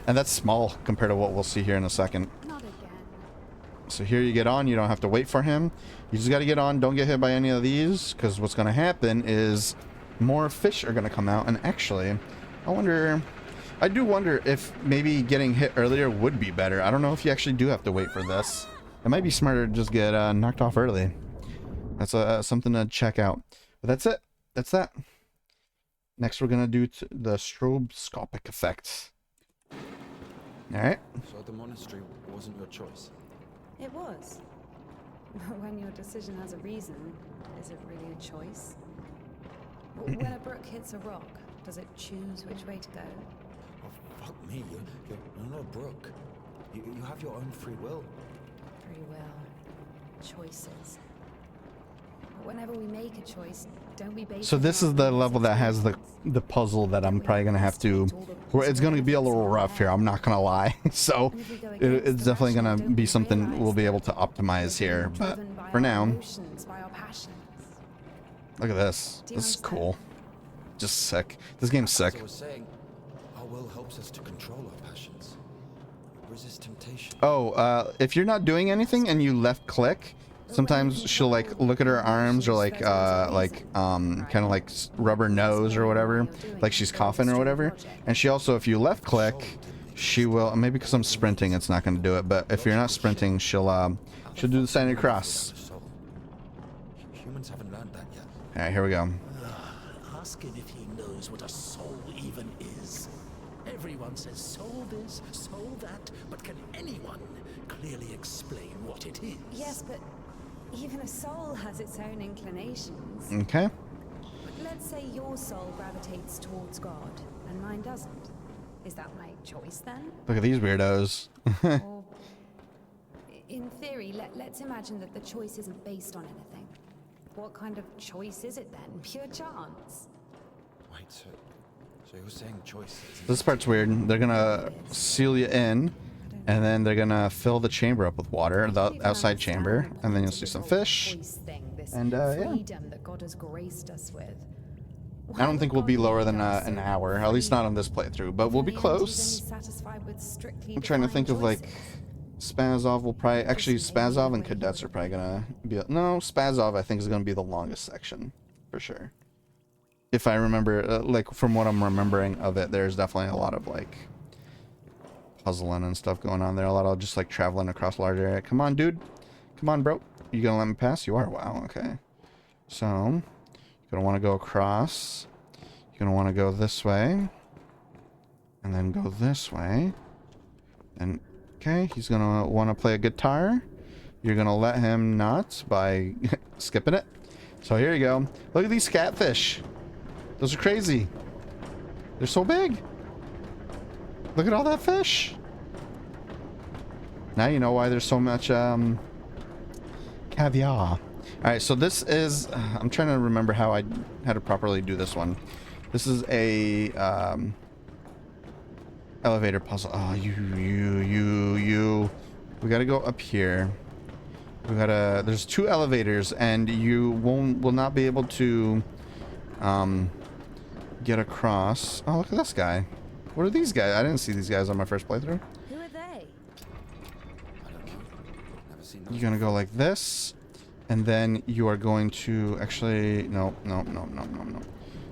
And that's small compared to what we'll see here in a second. Not again. So here you get on. You don't have to wait for him. You just got to get on. Don't get hit by any of these, because what's going to happen is more fish are going to come out. And actually, I do wonder if maybe getting hit earlier would be better. I don't know if you actually do have to wait for this. It might be smarter to just get knocked off early. That's something to check out. But that's it. That's that. Next, we're going to do the stroboscopic effect. All right. So the monastery wasn't your choice? It was. But when your decision has a reason, is it really a choice? When a brook hits a rock, does it choose which way to go? Oh, fuck me. You're not a brook. You have your own free will. Free will. Choices. But whenever we make a choice, don't we base So it this on is the our level that has the experience? puzzle that I'm probably gonna have to. It's gonna be a little rough here. I'm not gonna lie. So it's definitely gonna be something we'll be able to optimize here. But for now, look at this. This is cool. Just sick. This game's sick. As I was saying, our will helps us to control our passions. Resist temptation. Oh, if you're not doing anything and you left click, sometimes she'll like look at her arms or like kind of like rub her nose or whatever, like she's coughing or whatever. And she also, if you left click, she will, maybe because I'm sprinting it's not going to do it, but if you're not sprinting, she'll do the sign of the cross. Humans haven't learned that yet. All right, here we go. Ask him if he knows what a soul even is. Everyone says soul this, soul that, but can anyone clearly explain what it is? Yes, but even a soul has its own inclinations. Okay. Let's say your soul gravitates towards God, and mine doesn't. Is that my choice then? Look at these weirdos. Or, in theory, let's imagine that the choice isn't based on anything. What kind of choice is it then? Pure chance? Wait, so you're saying choices? This part's weird. They're gonna seal you in, and then they're gonna fill the chamber up with water, the outside chamber, and then you'll see some fish. And yeah. Freedom that God has graced us with. I don't think we'll be lower than an hour, at least not on this playthrough, but we'll be close. I'm trying to think of like Spazov will probably actually Spazov and Cadets are probably gonna be no Spazov I think is gonna be the longest section for sure. If I remember, like from what I'm remembering of it, there's definitely a lot of like puzzling and stuff going on there. A lot of just like traveling across a large area. Come on, dude. Come on, bro. You gonna let me pass? You are. Wow. Okay. So you're gonna want to go across. You're gonna want to go this way, and then go this way. And okay, he's gonna want to play a guitar. You're gonna let him not by skipping it. So here you go. Look at these catfish. Those are crazy. They're so big. Look at all that fish. Now you know why there's so much caviar. All right, so this is, I'm trying to remember how to properly do this one. This is a elevator puzzle. Oh, you. We gotta go up here. There's 2 elevators, and you will not be able to get across. Oh, look at this guy. What are these guys? I didn't see these guys on my first playthrough. Who are they? I don't know. Never seen those. You're gonna go like this, and then you are going to actually no.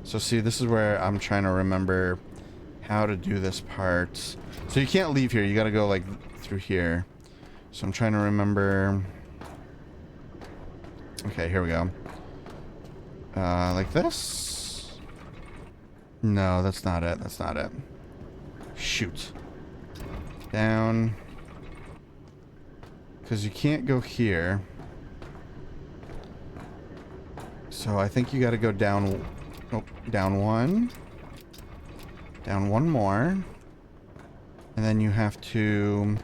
So see, this is where I'm trying to remember how to do this part. So you can't leave here. You gotta go like through here. So I'm trying to remember. Okay, here we go. Like this? No, that's not it. That's not it. Shoot. Down. Because you can't go here. So I think you got to go down. Oh, down one. Down one more. And then you have to...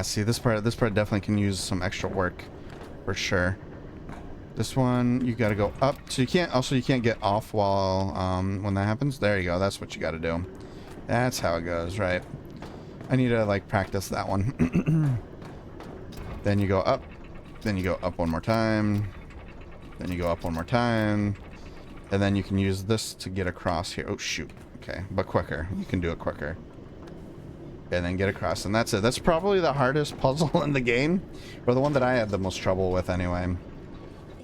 see, this part definitely can use some extra work. For sure. This one, you got to go up. So you can't get off while, when that happens. There you go. That's what you got to do. That's how it goes, right? I need to, like, practice that one. Then you go up. Then you go up one more time. Then you go up one more time. And then you can use this to get across here. Oh, shoot. Okay. But quicker. You can do it quicker. And then get across. And that's it. That's probably the hardest puzzle in the game. Or the one that I had the most trouble with anyway.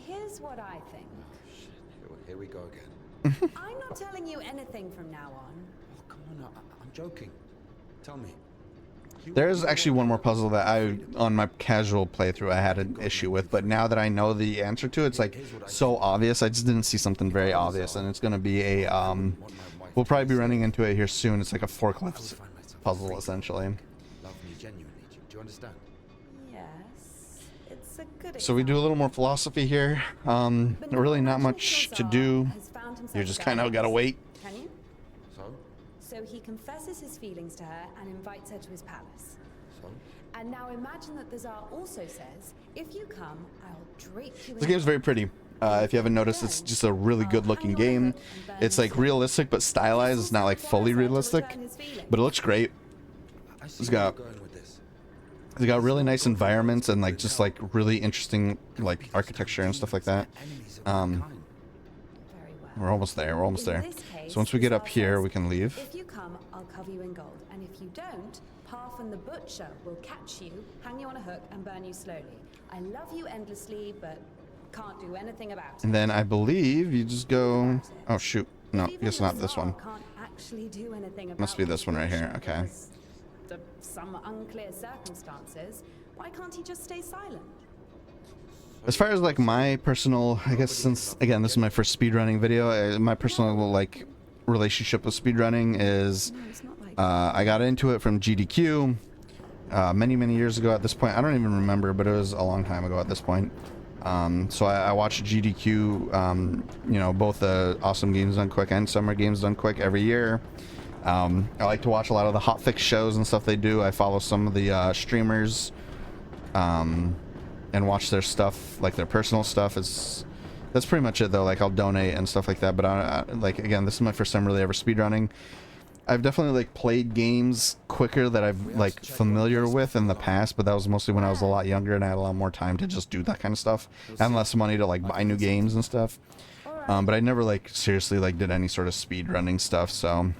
Here's what I think. Shit, here we go again. I'm not telling you anything from now on. Oh, come on, I'm joking. Tell me. There's actually one more puzzle that on my casual playthrough, I had an issue with. But now that I know the answer to it, it's like so obvious. I just didn't see something very obvious. And it's going to be a, we'll probably be running into it here soon. It's like a forklift puzzle, essentially. Love me genuinely. Do you understand? Yes, it's a good. So we do a little more philosophy here. Really not much to do. You just kind of gotta wait. Can you? So? So he confesses his feelings to her and invites her to his palace. So? And now imagine that the Tsar also says, if you come, I'll drape you in This game's very pretty. If you haven't noticed, it's just a really good looking game. It's like realistic but stylized. It's not like fully realistic, but it looks great. I see It's where got you're going with this. It's got really nice environments and like just like really interesting like architecture and stuff like that. Enemies of mankind. Very well. We're almost there. We're almost In there. this case, So once we get the up Tsar here, says, we can leave. If you come, I'll cover you in gold, and if you don't, Parfin the Butcher will catch you, hang you on a hook, and burn you slowly. I love you endlessly, but can't do anything about it. And then I believe you just go. Oh shoot! No, Even guess the not this Tsar one. Can't actually do anything about Must be this one right here, the okay. because of some unclear circumstances. Why can't he just stay silent? As far as like my personal, I guess since again this is my first speedrunning video, my personal like relationship with speedrunning is No, it's not like I got into it from GDQ many years ago. At this point, I don't even remember, but it was a long time ago at this point. So I watched GDQ, you know, both the Awesome Games Done Quick and Summer Games Done Quick every year. I like to watch a lot of the hotfix shows and stuff they do. I follow some of the streamers and watch their stuff, like their personal stuff. That's pretty much it though. Like I'll donate and stuff like that. But like again, this is my first time really ever speedrunning. I've definitely like played games quicker that I've like familiar with in the past, but that was mostly when I was a lot younger and I had a lot more time to just do that kind of stuff and less money to like buy new games and stuff. But I never like seriously like did any sort of speed running stuff. So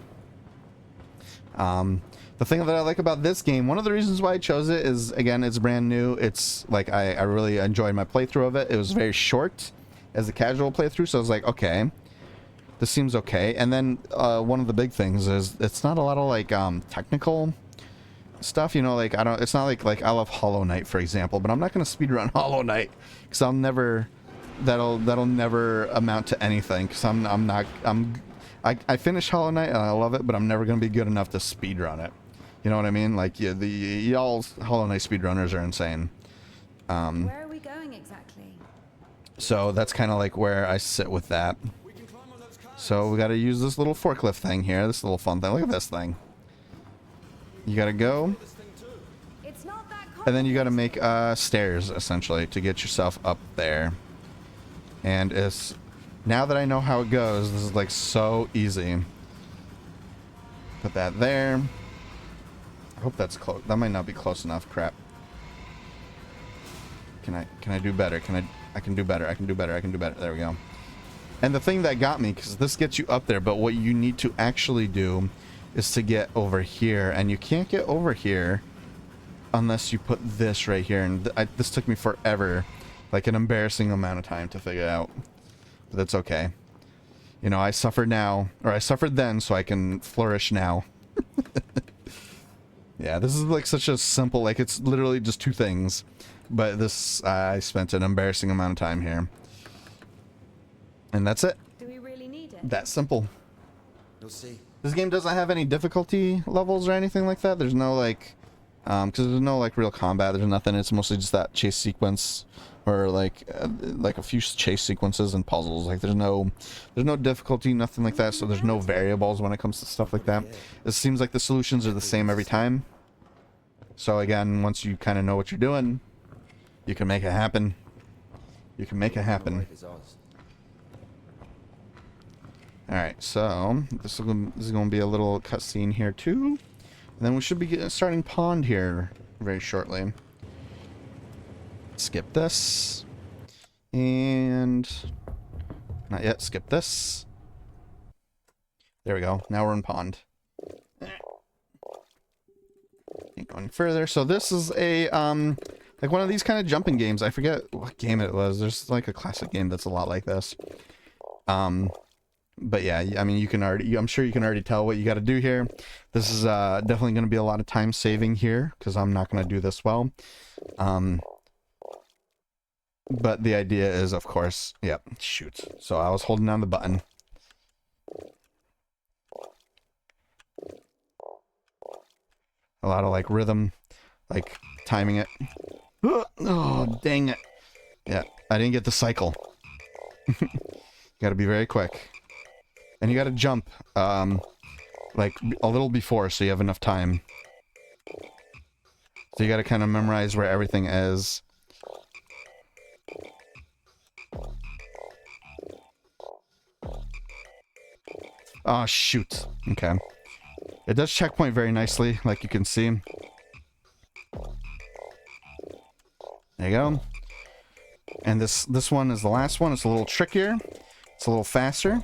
the thing that I like about this game, one of the reasons why I chose it is, again, it's brand new. It's like I really enjoyed my playthrough of it. It was very short as a casual playthrough, so I was like, okay, this seems okay. And then one of the big things is it's not a lot of like technical stuff, you know, like it's not like I love Hollow Knight, for example, but I'm not going to speedrun Hollow Knight because I'll never, that'll never amount to anything because I finished Hollow Knight and I love it, but I'm never going to be good enough to speedrun it. You know what I mean? Like y'all Hollow Knight speedrunners are insane. Where are we going exactly? So that's kind of like where I sit with that. So we got to use this little forklift thing here. This little fun thing. Look at this thing. You got to go. It's not that And then you got to make stairs, essentially, to get yourself up there. And it's... Now that I know how it goes, this is like so easy. Put that there. I hope that's close. That might not be close enough. Crap. Can I do better? I can do better. I can do better. I can do better. There we go. And the thing that got me, because this gets you up there, but what you need to actually do is to get over here. And you can't get over here unless you put this right here. And this took me forever. Like an embarrassing amount of time to figure out. But that's okay. You know, I suffer now. Or I suffered then, so I can flourish now. Yeah, this is like such a simple, like it's literally just two things. But this, I spent an embarrassing amount of time here. And that's it. Do we really need it? That simple. You'll see. This game doesn't have any difficulty levels or anything like that. There's no like, because there's no like real combat. There's nothing. It's mostly just that chase sequence, or like a few chase sequences and puzzles. Like there's no difficulty, nothing like that. So there's no variables when it comes to stuff like that. It seems like the solutions are the same every time. So again, once you kind of know what you're doing, you can make it happen. You can make it happen. Alright, so this is going to be a little cutscene here too. And then we should be starting Pond here very shortly. Skip this. And... not yet, skip this. There we go, now we're in Pond. Can't go any further. So this is a, like one of these kind of jumping games. I forget what game it was. There's like a classic game that's a lot like this. But yeah, I mean, you can already, I'm sure you can already tell what you got to do here. This is definitely going to be a lot of time saving here, because I'm not going to do this well. But the idea is, of course, yep, shoot. So I was holding down the button. A lot of like rhythm, like timing it. Oh, dang it. Yeah, I didn't get the cycle. You gotta be very quick. And you gotta jump, like a little before so you have enough time. So you gotta kind of memorize where everything is. Oh, shoot. Okay. It does checkpoint very nicely, like you can see. There you go. And this one is the last one. It's a little trickier. It's a little faster.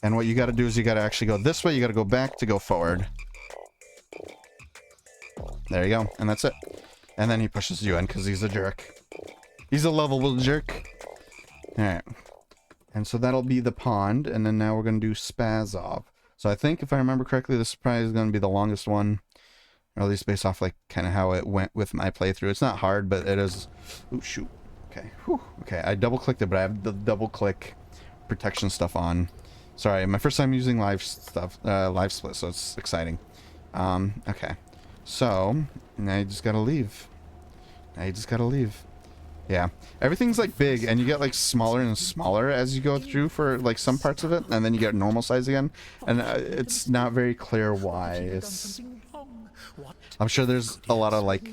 And what you got to do is you got to actually go this way. You got to go back to go forward. There you go. And that's it. And then he pushes you in because he's a jerk. He's a lovable jerk. Alright. And so that'll be the pond. And then now we're going to do Spazov. So I think, if I remember correctly, this is probably going to be the longest one. Or at least based off, like, kind of how it went with my playthrough. It's not hard, but it is... Ooh, shoot. Okay. Whew. Okay, I double-clicked it, but I have the double-click protection stuff on. Sorry, my first time using live stuff, live split, so it's exciting. Okay. So, now you just gotta leave. Now you just gotta leave. Yeah. Everything's, like, big, and you get, like, smaller and smaller as you go through for, like, some parts of it, and then you get normal size again. And it's not very clear why. It's... I'm sure there's a lot of, like,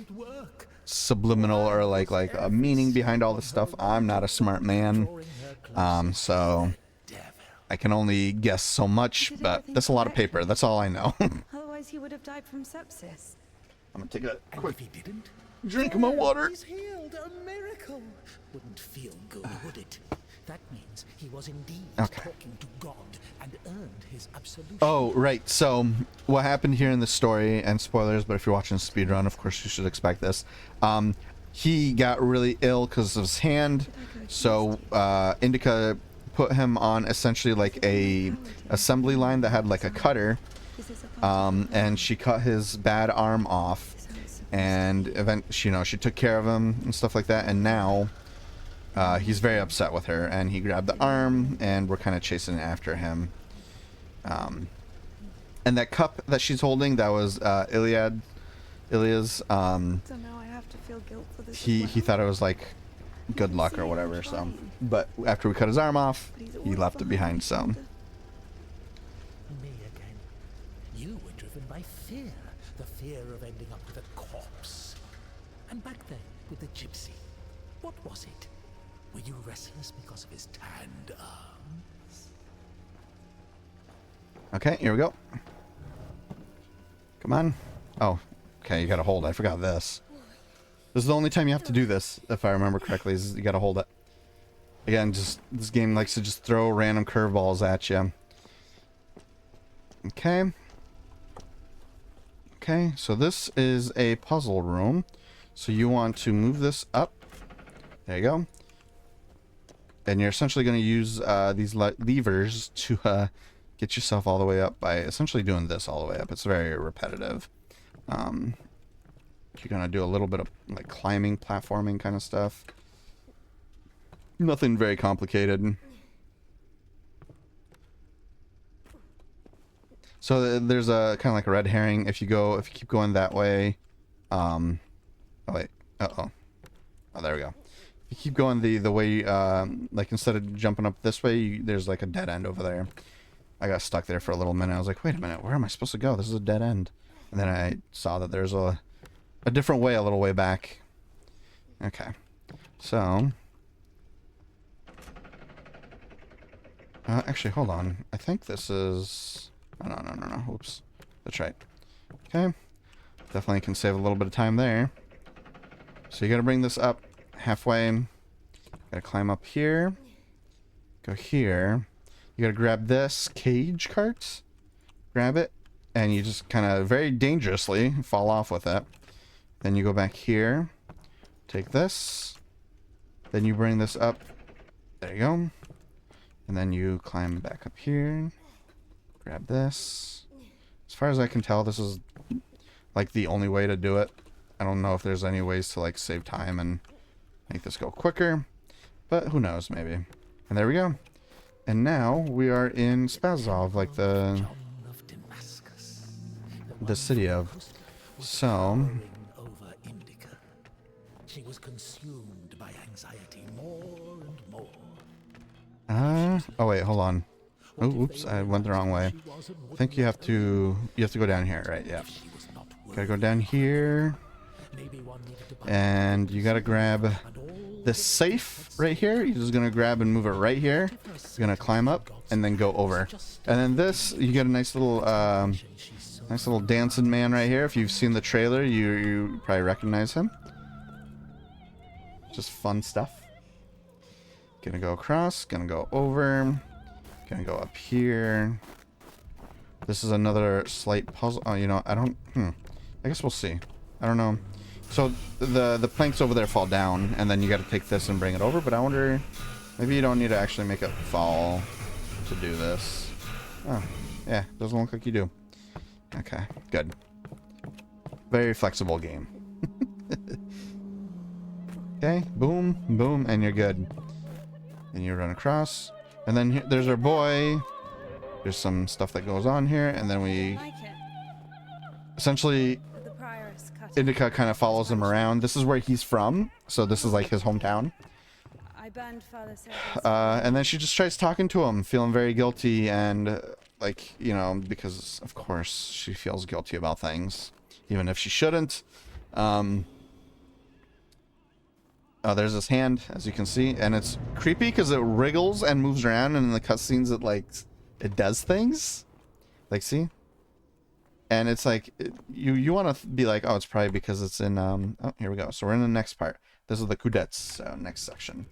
subliminal or, like a meaning behind all this stuff. I'm not a smart man. So... I can only guess so much, but that's a lot of paper. That's all I know. Otherwise he would have died from sepsis. I'm gonna take a quick If he didn't, drink of my water. he's healed. A miracle. Wouldn't feel good, would it? That means he was indeed talking to God and earned his absolution. Oh, right. So, what happened here in the story, and spoilers, but if you're watching speedrun, of course you should expect this. He got really ill because of his hand, so Indica put him on essentially like a assembly line that had like a cutter, and she cut his bad arm off, and she took care of him and stuff like that, and now he's very upset with her, and he grabbed the arm, and we're kind of chasing after him. And that cup that she's holding, that was Ilia's have to feel guilt for this. he as well? thought it was like good luck or whatever. So, but after we cut his arm off, But he's he always left it behind. So, Me again. You were driven by fear. The fear of ending up with a corpse. And back then, with the gypsy, what was it? Were you restless because of his tanned arms? okay, here we go. Come on. Oh, okay, you gotta hold. I forgot this. This is the only time you have to do this, if I remember correctly, is you gotta hold it. Again, just this game likes to just throw random curveballs at you. Okay. Okay, so this is a puzzle room. So you want to move this up. There you go. And you're essentially going to use these levers to get yourself all the way up by essentially doing this all the way up. It's very repetitive. You're going to do a little bit of like climbing, platforming kind of stuff. Nothing very complicated. So there's a kind of like a red herring. If you keep going that way, oh wait, oh, there we go. If you keep going the way, like instead of jumping up this way, there's like a dead end over there. I got stuck there for a little minute. I was like, wait a minute, where am I supposed to go? This is a dead end. And then I saw that there's a different way a little way back. Okay, so actually, hold on. I think this is. Oh, no. Oops. That's right. Okay. Definitely can save a little bit of time there. So you gotta bring this up halfway. Gotta climb up here. Go here. You gotta grab this cage cart. Grab it. And you just kind of very dangerously fall off with it. Then you go back here. Take this. Then you bring this up. There you go. And then you climb back up here. Grab this. As far as I can tell, this is like the only way to do it. I don't know if there's any ways to like save time and make this go quicker, but who knows, maybe. And there we go. And now we are in Spazov, like the city of. So Over Indica. She was consumed by anxiety more and more. oh wait, hold on. Oh, oops, I went the wrong way. I think you have to go down here, right? Yeah. Gotta go down here. And you gotta grab this safe right here. You're just gonna grab and move it right here. You're gonna climb up and then go over. And then this, you get a nice little dancing man right here. If you've seen the trailer, you probably recognize him. Just fun stuff. Gonna go across, gonna go over. Gonna go up here. This is another slight puzzle. Oh, you know, I guess we'll see. I don't know. So the planks over there fall down, and then you got to take this and bring it over. But I wonder, maybe you don't need to actually make it fall to do this. Oh, yeah, doesn't look like you do. Okay, good. Very flexible game. Okay, boom, boom, and you're good. And you run across. And then there's our boy. There's some stuff that goes on here, and then we Like it. essentially The prioress cut Indica kind of follows him around. This is where he's from, so this is like his hometown. I burned Father Sergius. And then she just tries talking to him, feeling very guilty, and like, you know, because of course she feels guilty about things, even if she shouldn't. Oh, there's this hand, as you can see, and it's creepy because it wriggles and moves around, and in the cutscenes it does things. Like, see? And it's like, you want to be like, oh, it's probably because it's in, oh, here we go. So we're in the next part. This is the Cadets, next section.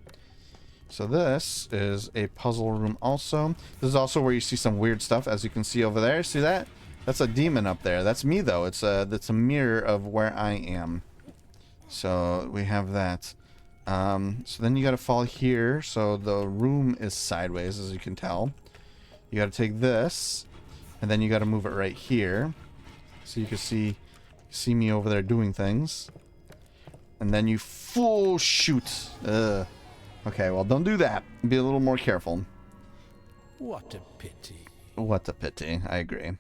So this is a puzzle room also. This is also where you see some weird stuff, as you can see over there. See that? That's a demon up there. That's me, though. That's a mirror of where I am. So we have that. So then you got to fall here. So the room is sideways, as you can tell. You got to take this, and then you got to move it right here, so you can see me over there doing things. And then you full shoot. Okay, well, don't do that. Be a little more careful. What a pity. What a pity. I agree.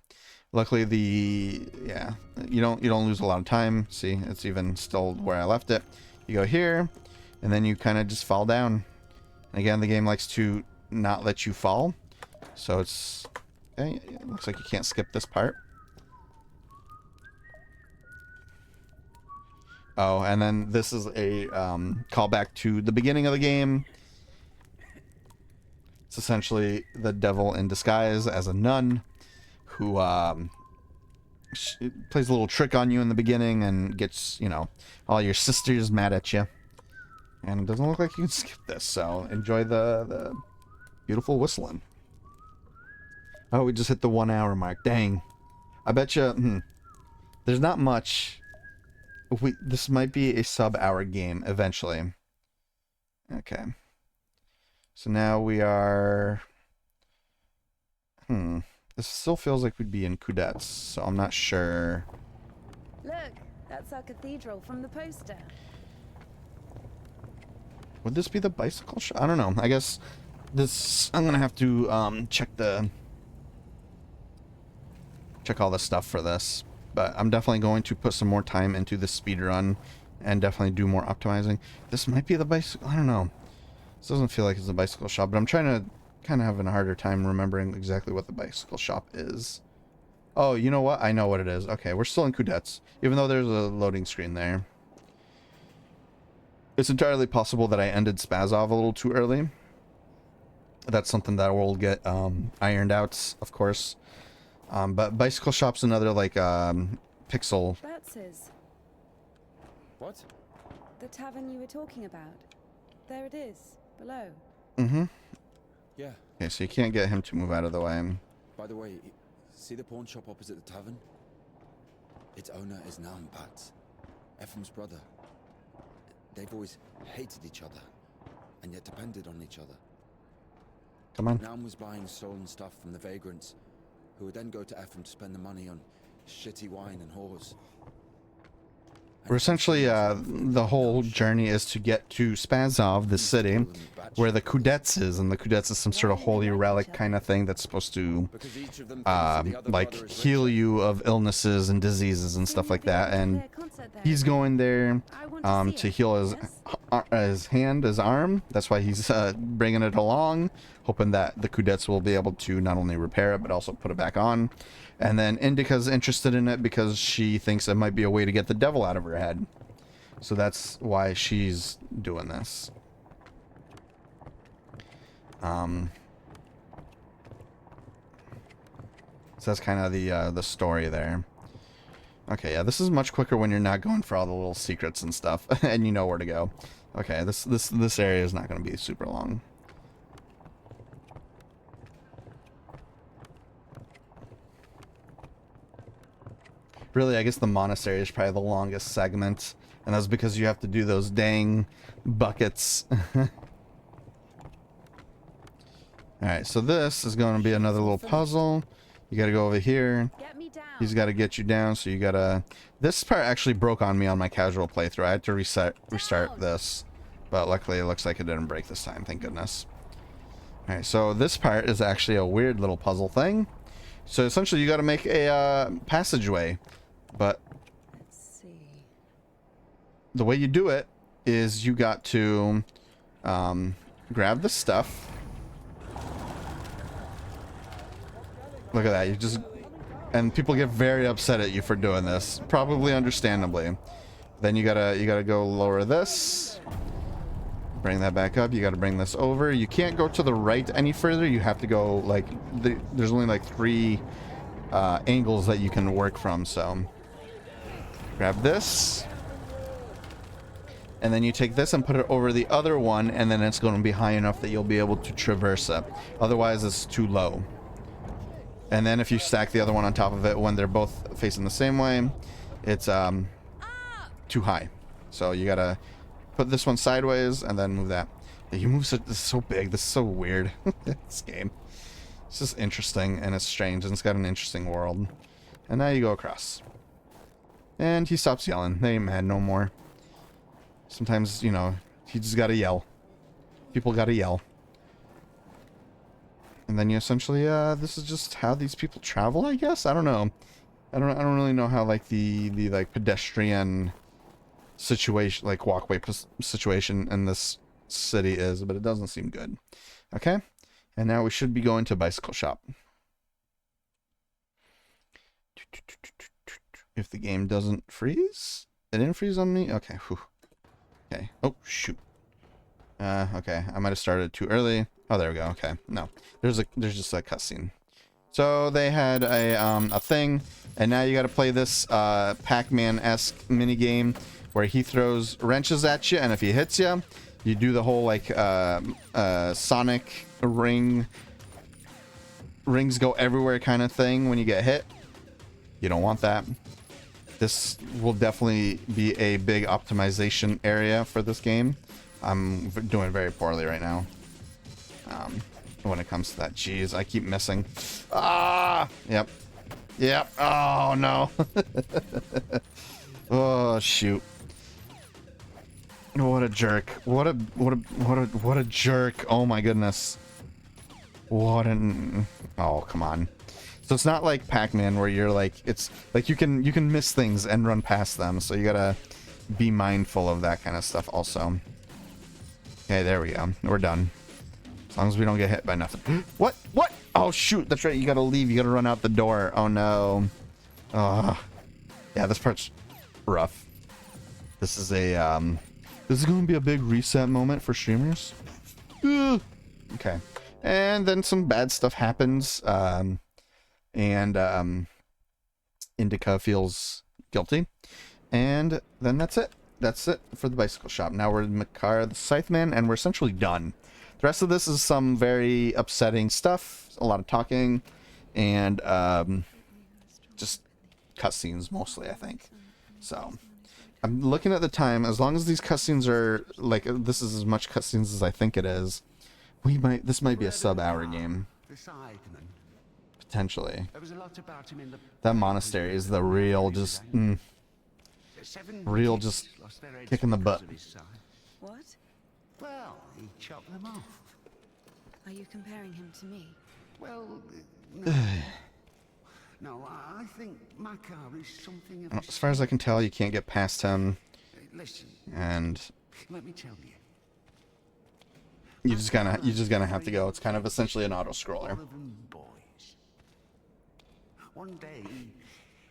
Luckily, you don't lose a lot of time. See, it's even still where I left it. You go here, and then you kind of just fall down. And again, the game likes to not let you fall, so it's okay. It looks like you can't skip this part. Oh, and then this is a callback to the beginning of the game. It's essentially the devil in disguise as a nun who plays a little trick on you in the beginning and gets, you know, all your sisters mad at you. And it doesn't look like you can skip this, so enjoy the beautiful whistling. Oh, we just hit the 1 hour mark. Dang. I bet you, there's not much. This might be a sub-hour game eventually. Okay. So now we are... This still feels like we'd be in Cudets, so I'm not sure. Look, that's our cathedral from the poster. Would this be the bicycle shop? I don't know. I guess this... I'm gonna have to check all the stuff for this. But I'm definitely going to put some more time into the speedrun and definitely do more optimizing. This might be the bicycle... I don't know. This doesn't feel like it's the bicycle shop, but I'm trying to kind of having a harder time remembering exactly what the bicycle shop is. Oh, you know what? I know what it is. Okay, we're still in Cudets, even though there's a loading screen there. It's entirely possible that I ended Spazov a little too early. That's something that will get ironed out, of course. But bicycle shop's another like pixel. That's his. What? The tavern you were talking about. There it is, below. Mm-hmm. Yeah. Okay, so you can't get him to move out of the way. By the way, see the pawn shop opposite the tavern? Its owner is Naum Pat, Ephraim's brother. They've always hated each other, and yet depended on each other. Come on. Naum was buying stolen stuff from the vagrants, who would then go to Ephraim to spend the money on shitty wine and whores. We're essentially, the whole journey is to get to Spazov, the city, where the Cudets is, and the Cudets is some sort of holy relic kind of thing that's supposed to, like, heal you of illnesses and diseases and stuff like that, and he's going there, to heal his arm, that's why he's, bringing it along, hoping that the Cudets will be able to not only repair it, but also put it back on. And then Indica's interested in it because she thinks it might be a way to get the devil out of her head. So that's why she's doing this. So that's kind of the story there. Okay, yeah, this is much quicker when you're not going for all the little secrets and stuff, and you know where to go. Okay, this area is not going to be super long. Really, I guess the monastery is probably the longest segment, and that's because you have to do those dang buckets. Alright, so this is going to be another little puzzle. You gotta go over here. Get me down. He's gotta get you down, so you gotta... This part actually broke on me on my casual playthrough. I had to restart this, but luckily it looks like it didn't break this time, thank goodness. Alright, so this part is actually a weird little puzzle thing. So essentially you gotta make a passageway. But Let's see. the way you do it is you got to grab the stuff. Look at that. You just... And people get very upset at you for doing this. Probably understandably. Then you gotta go lower this. Bring that back up. You gotta bring this over. You can't go to the right any further. You have to go like... There's only like 3 angles that you can work from, so... Grab this, and then you take this and put it over the other one, and then it's going to be high enough that you'll be able to traverse it. Otherwise, it's too low. And then if you stack the other one on top of it when they're both facing the same way, it's too high. So you gotta put this one sideways and then move that. You move so, this is so big. This is so weird. This game. It's just interesting and it's strange and it's got an interesting world. And now you go across. And he stops yelling. They ain't mad no more. Sometimes, you know, you just gotta yell. People gotta yell. And then you essentially, this is just how these people travel, I guess? I don't know. I don't really know how, like, the like, pedestrian situation, like, walkway situation in this city is, but it doesn't seem good. Okay? And now we should be going to bicycle shop. If the game doesn't freeze? It didn't freeze on me? Okay, whew. Okay. Oh, shoot. Okay. I might have started too early. Oh, there we go. Okay. No. There's just a cutscene. So they had a thing, and now you gotta play this Pac-Man-esque minigame where he throws wrenches at you, and if he hits you, you do the whole, like, Sonic rings go everywhere kind of thing when you get hit. You don't want that. This will definitely be a big optimization area for this game. I'm doing very poorly right now when it comes to that. Jeez, I keep missing. Ah! Yep. Yep. Oh, no. Oh, shoot. What a jerk. What a jerk. Oh, my goodness. What an... Oh, come on. So it's not like Pac-Man where you're like, it's like you can miss things and run past them. So you gotta be mindful of that kind of stuff also. Okay, there we go. We're done. As long as we don't get hit by nothing. What? What? Oh, shoot. That's right. You gotta leave. You gotta run out the door. Oh, no. Yeah, this part's rough. This is a, this is gonna be a big reset moment for streamers. Okay. And then some bad stuff happens. Indica feels guilty, and then that's it for the bicycle shop. Now we're in Makar the Scytheman, and we're essentially done. The rest of this is some very upsetting stuff, a lot of talking, and just cutscenes mostly, I think. So I'm looking at the time. As long as these cutscenes are like, this is as much cutscenes as I think it is, this might be a sub-hour game. Potentially. That monastery is the real real kicking the butt. What? Well, he chopped them off. Are you comparing him to me? Well, no. No, I think Makar is something of As far as I can tell, you can't get past him, Listen, and let me tell you. you're just gonna have to go. It's kind of essentially an auto scroller. All of them boys. One day,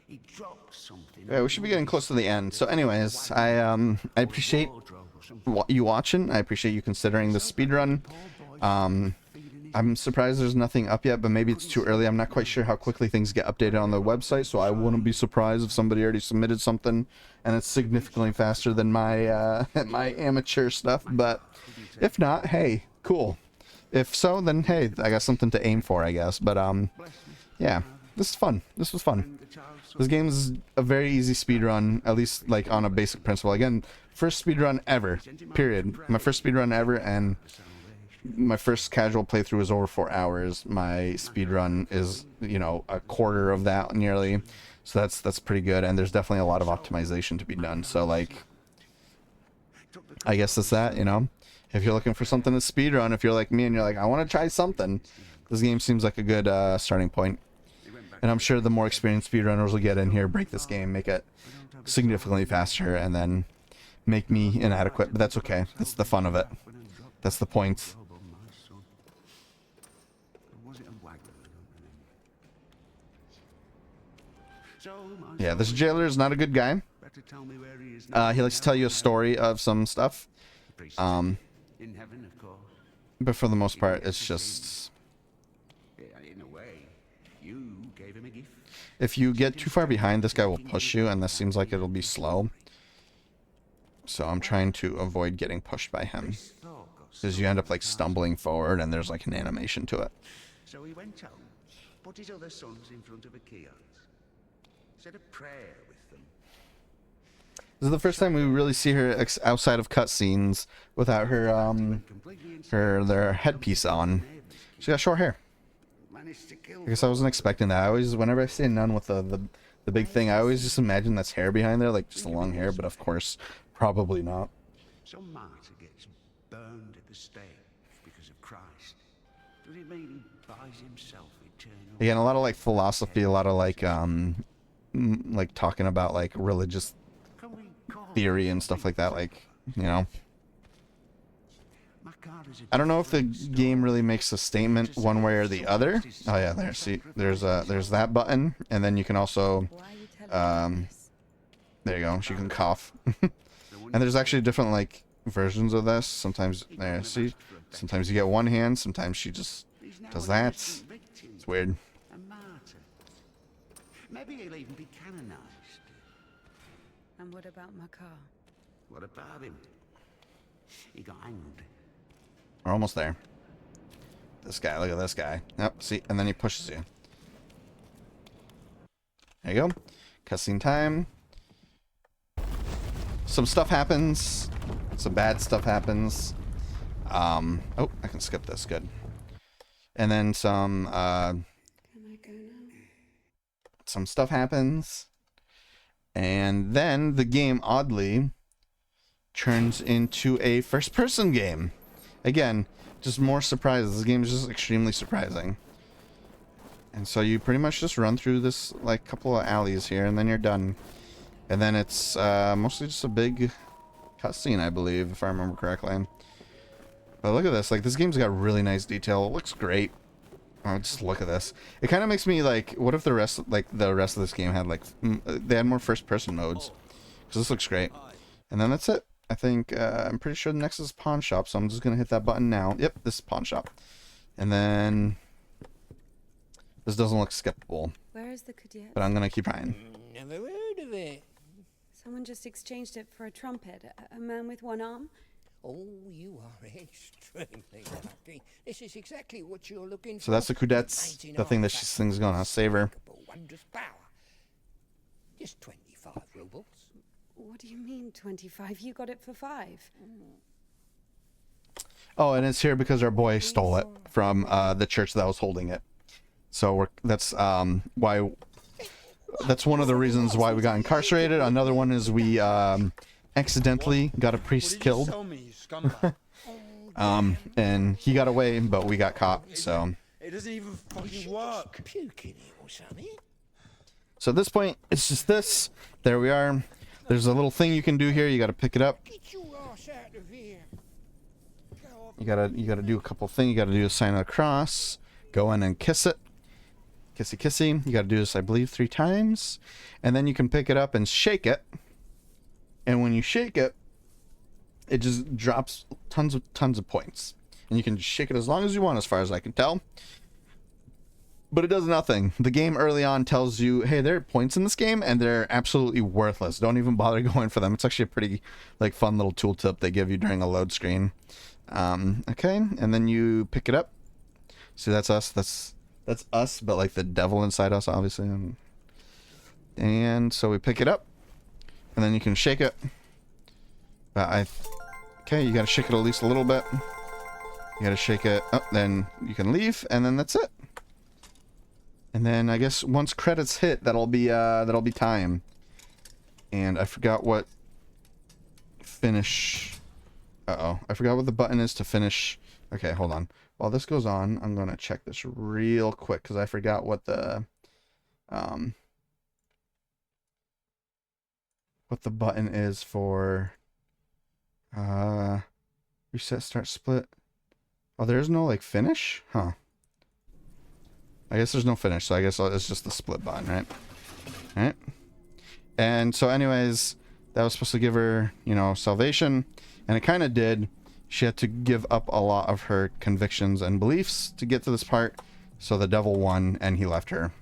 he dropped something. Yeah, we should be getting close to the end. So, anyways, I appreciate you watching. I appreciate you considering the speedrun. I'm surprised there's nothing up yet, but maybe it's too early. I'm not quite sure how quickly things get updated on the website, so I wouldn't be surprised if somebody already submitted something and it's significantly faster than my my amateur stuff. But if not, hey, cool. If so, then hey, I got something to aim for, I guess. But yeah, this is fun. This was fun. This game is a very easy speedrun, at least like on a basic principle. Again, first speedrun ever, period. My first speedrun ever, and my first casual playthrough was over 4 hours. My speedrun is, you know, a quarter of that nearly. So that's pretty good, and there's definitely a lot of optimization to be done. So like, I guess it's that, you know. If you're looking for something to speedrun, if you're like me and you're like, I want to try something, this game seems like a good starting point. And I'm sure the more experienced speedrunners will get in here, break this game, make it significantly faster, and then make me inadequate. But that's okay. That's the fun of it. That's the point. Yeah, this jailer is not a good guy. He likes to tell you a story of some stuff. But for the most part, it's just... If you get too far behind, this guy will push you, and this seems like it'll be slow. So I'm trying to avoid getting pushed by him. Because you end up like stumbling forward, and there's like an animation to it. So he went home, put his other sons in front of a kiosk, said a prayer with them. This is the first time we really see her outside of cutscenes without her their headpiece on. She got short hair. I guess I wasn't expecting that. I always, whenever I see a nun with the big thing, I always just imagine that's hair behind there, like just a long hair, but of course, probably not. Some martyr gets burned at the stake because of Christ. Does it mean he buys himself eternal? Again, a lot of like philosophy, a lot of like like talking about like religious Can we call theory it and stuff like that. something Like, you know, Makar is a I don't know if the different game story. really makes a statement one way or the other. Oh yeah, there. See, there's that button, and then you can also Why are you telling me this? there you go. She can cough. The one And there's you actually different like versions of this. Sometimes He there, couldn't have see, asked for a better. sometimes you get one hand, sometimes she just He's now does an that. innocent victim, It's weird. a martyr. Maybe he'll even be canonized. And what about Makar? What about him? He got hanged. We're almost there. This guy, look at this guy. Yep, see, and then he pushes you. There you go. Cutscene time. Some stuff happens. Some bad stuff happens. Oh, I can skip this. Good. And then some Can I go now? some stuff happens. And then the game oddly turns into a first-person game. Again, just more surprises. This game is just extremely surprising. And so you pretty much just run through this like couple of alleys here, and then you're done. And then it's mostly just a big cutscene, I believe, if I remember correctly. But look at this. Like, this game's got really nice detail. It looks great. Oh, just look at this. It kind of makes me like, what if the rest of this game had like, they had more first-person modes? Because this looks great. And then that's it. I think, I'm pretty sure the next is Pawn Shop, so I'm just going to hit that button now. Yep, this is Pawn Shop. And then, this doesn't look skippable, Where is the cadet? but I'm going to keep trying. Never heard of it. Someone just exchanged it for a trumpet. A man with one arm? Oh, you are extremely lucky. This is exactly what you're looking for. So that's the Kudettes, the thing that she sings going on Save Her. Wondrous power. Just 25 rubles. What do you mean, 25? You got it for 5. Oh, and it's here because our boy stole it from the church that was holding it. So that's why. That's one of the reasons why we got incarcerated. Another one is we accidentally got a priest killed. And he got away, but we got caught. So It doesn't even fucking work. Puking it or something. so at this point, it's just this. There we are. There's a little thing you can do here. You got to pick it up. Get your ass out of here. Go You gotta do a couple things. You gotta do a sign of the cross. Go in and kiss it. Kissy kissy. You gotta do this, I believe, 3 times. And then you can pick it up and shake it. And when you shake it, it just drops tons of points. And you can just shake it as long as you want, as far as I can tell. But it does nothing. The game early on tells you, hey, there are points in this game, and they're absolutely worthless. Don't even bother going for them. It's actually a pretty like fun little tooltip they give you during a load screen. Okay, and then you pick it up. See, that's us. That's us, but like the devil inside us, obviously. And so we pick it up, and then you can shake it. Okay, you gotta shake it at least a little bit. You gotta shake it up, then you can leave, and then that's it. And then I guess once credits hit, that'll be time. And I forgot what finish. Uh-oh, I forgot what the button is to finish. Okay, hold on. While this goes on, I'm gonna check this real quick because I forgot what the button is for reset, start, split. Oh, there's no like finish? Huh. I guess there's no finish, so I guess it's just the split button, right? Right? And so anyways, that was supposed to give her, you know, salvation, and it kind of did. She had to give up a lot of her convictions and beliefs to get to this part, so the devil won and he left her,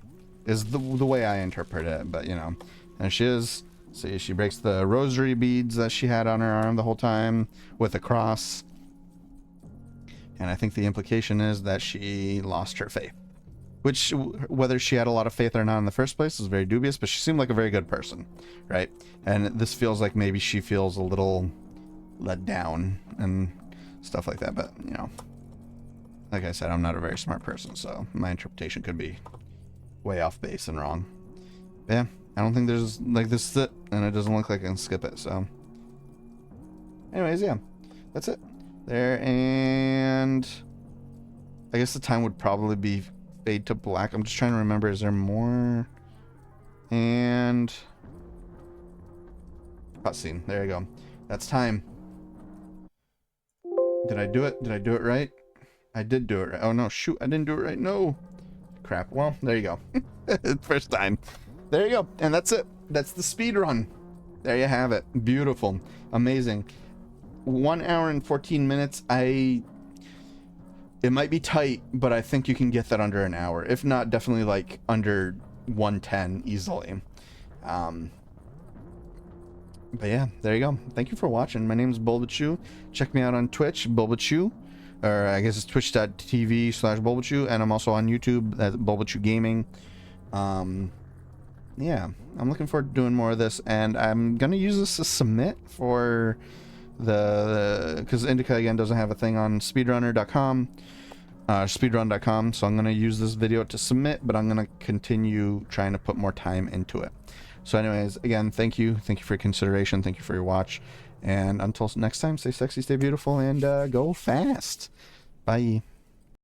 is the way I interpret it. But, you know, and she is, see, she breaks the rosary beads that she had on her arm the whole time with a cross. And I think the implication is that she lost her faith. Which, whether she had a lot of faith or not in the first place is very dubious, but she seemed like a very good person, right? And this feels like maybe she feels a little let down and stuff like that, but, you know, like I said, I'm not a very smart person, so my interpretation could be way off base and wrong. But yeah, I don't think there's, like, this is it, and it doesn't look like I can skip it, so. Anyways, yeah, that's it. There, and I guess the time would probably be fade to black. I'm just trying to remember, is there more? And cutscene. There you go. That's time. Did I do it? Did I do it right? I did do it right. Oh no, shoot, I didn't do it right. No. Crap. Well, there you go. First time. There you go. And that's it. That's the speed run. There you have it. Beautiful. Amazing. 1 hour and 14 minutes. It might be tight, but I think you can get that under an hour. If not, definitely like under 110 easily. But yeah, there you go. Thank you for watching. My name is Bulbachew. Check me out on Twitch, Bulbachew. Or I guess it's twitch.tv/Bulbachew. And I'm also on YouTube at Bulbachew Gaming. Yeah, I'm looking forward to doing more of this. And I'm going to use this to submit for because Indica, again, doesn't have a thing on speedrunner.com. Speedrun.com. So I'm going to use this video to submit, but I'm going to continue trying to put more time into it. So anyways, again, thank you for your consideration, thank you for your watch, and until next time, stay sexy, stay beautiful, and go fast. Bye.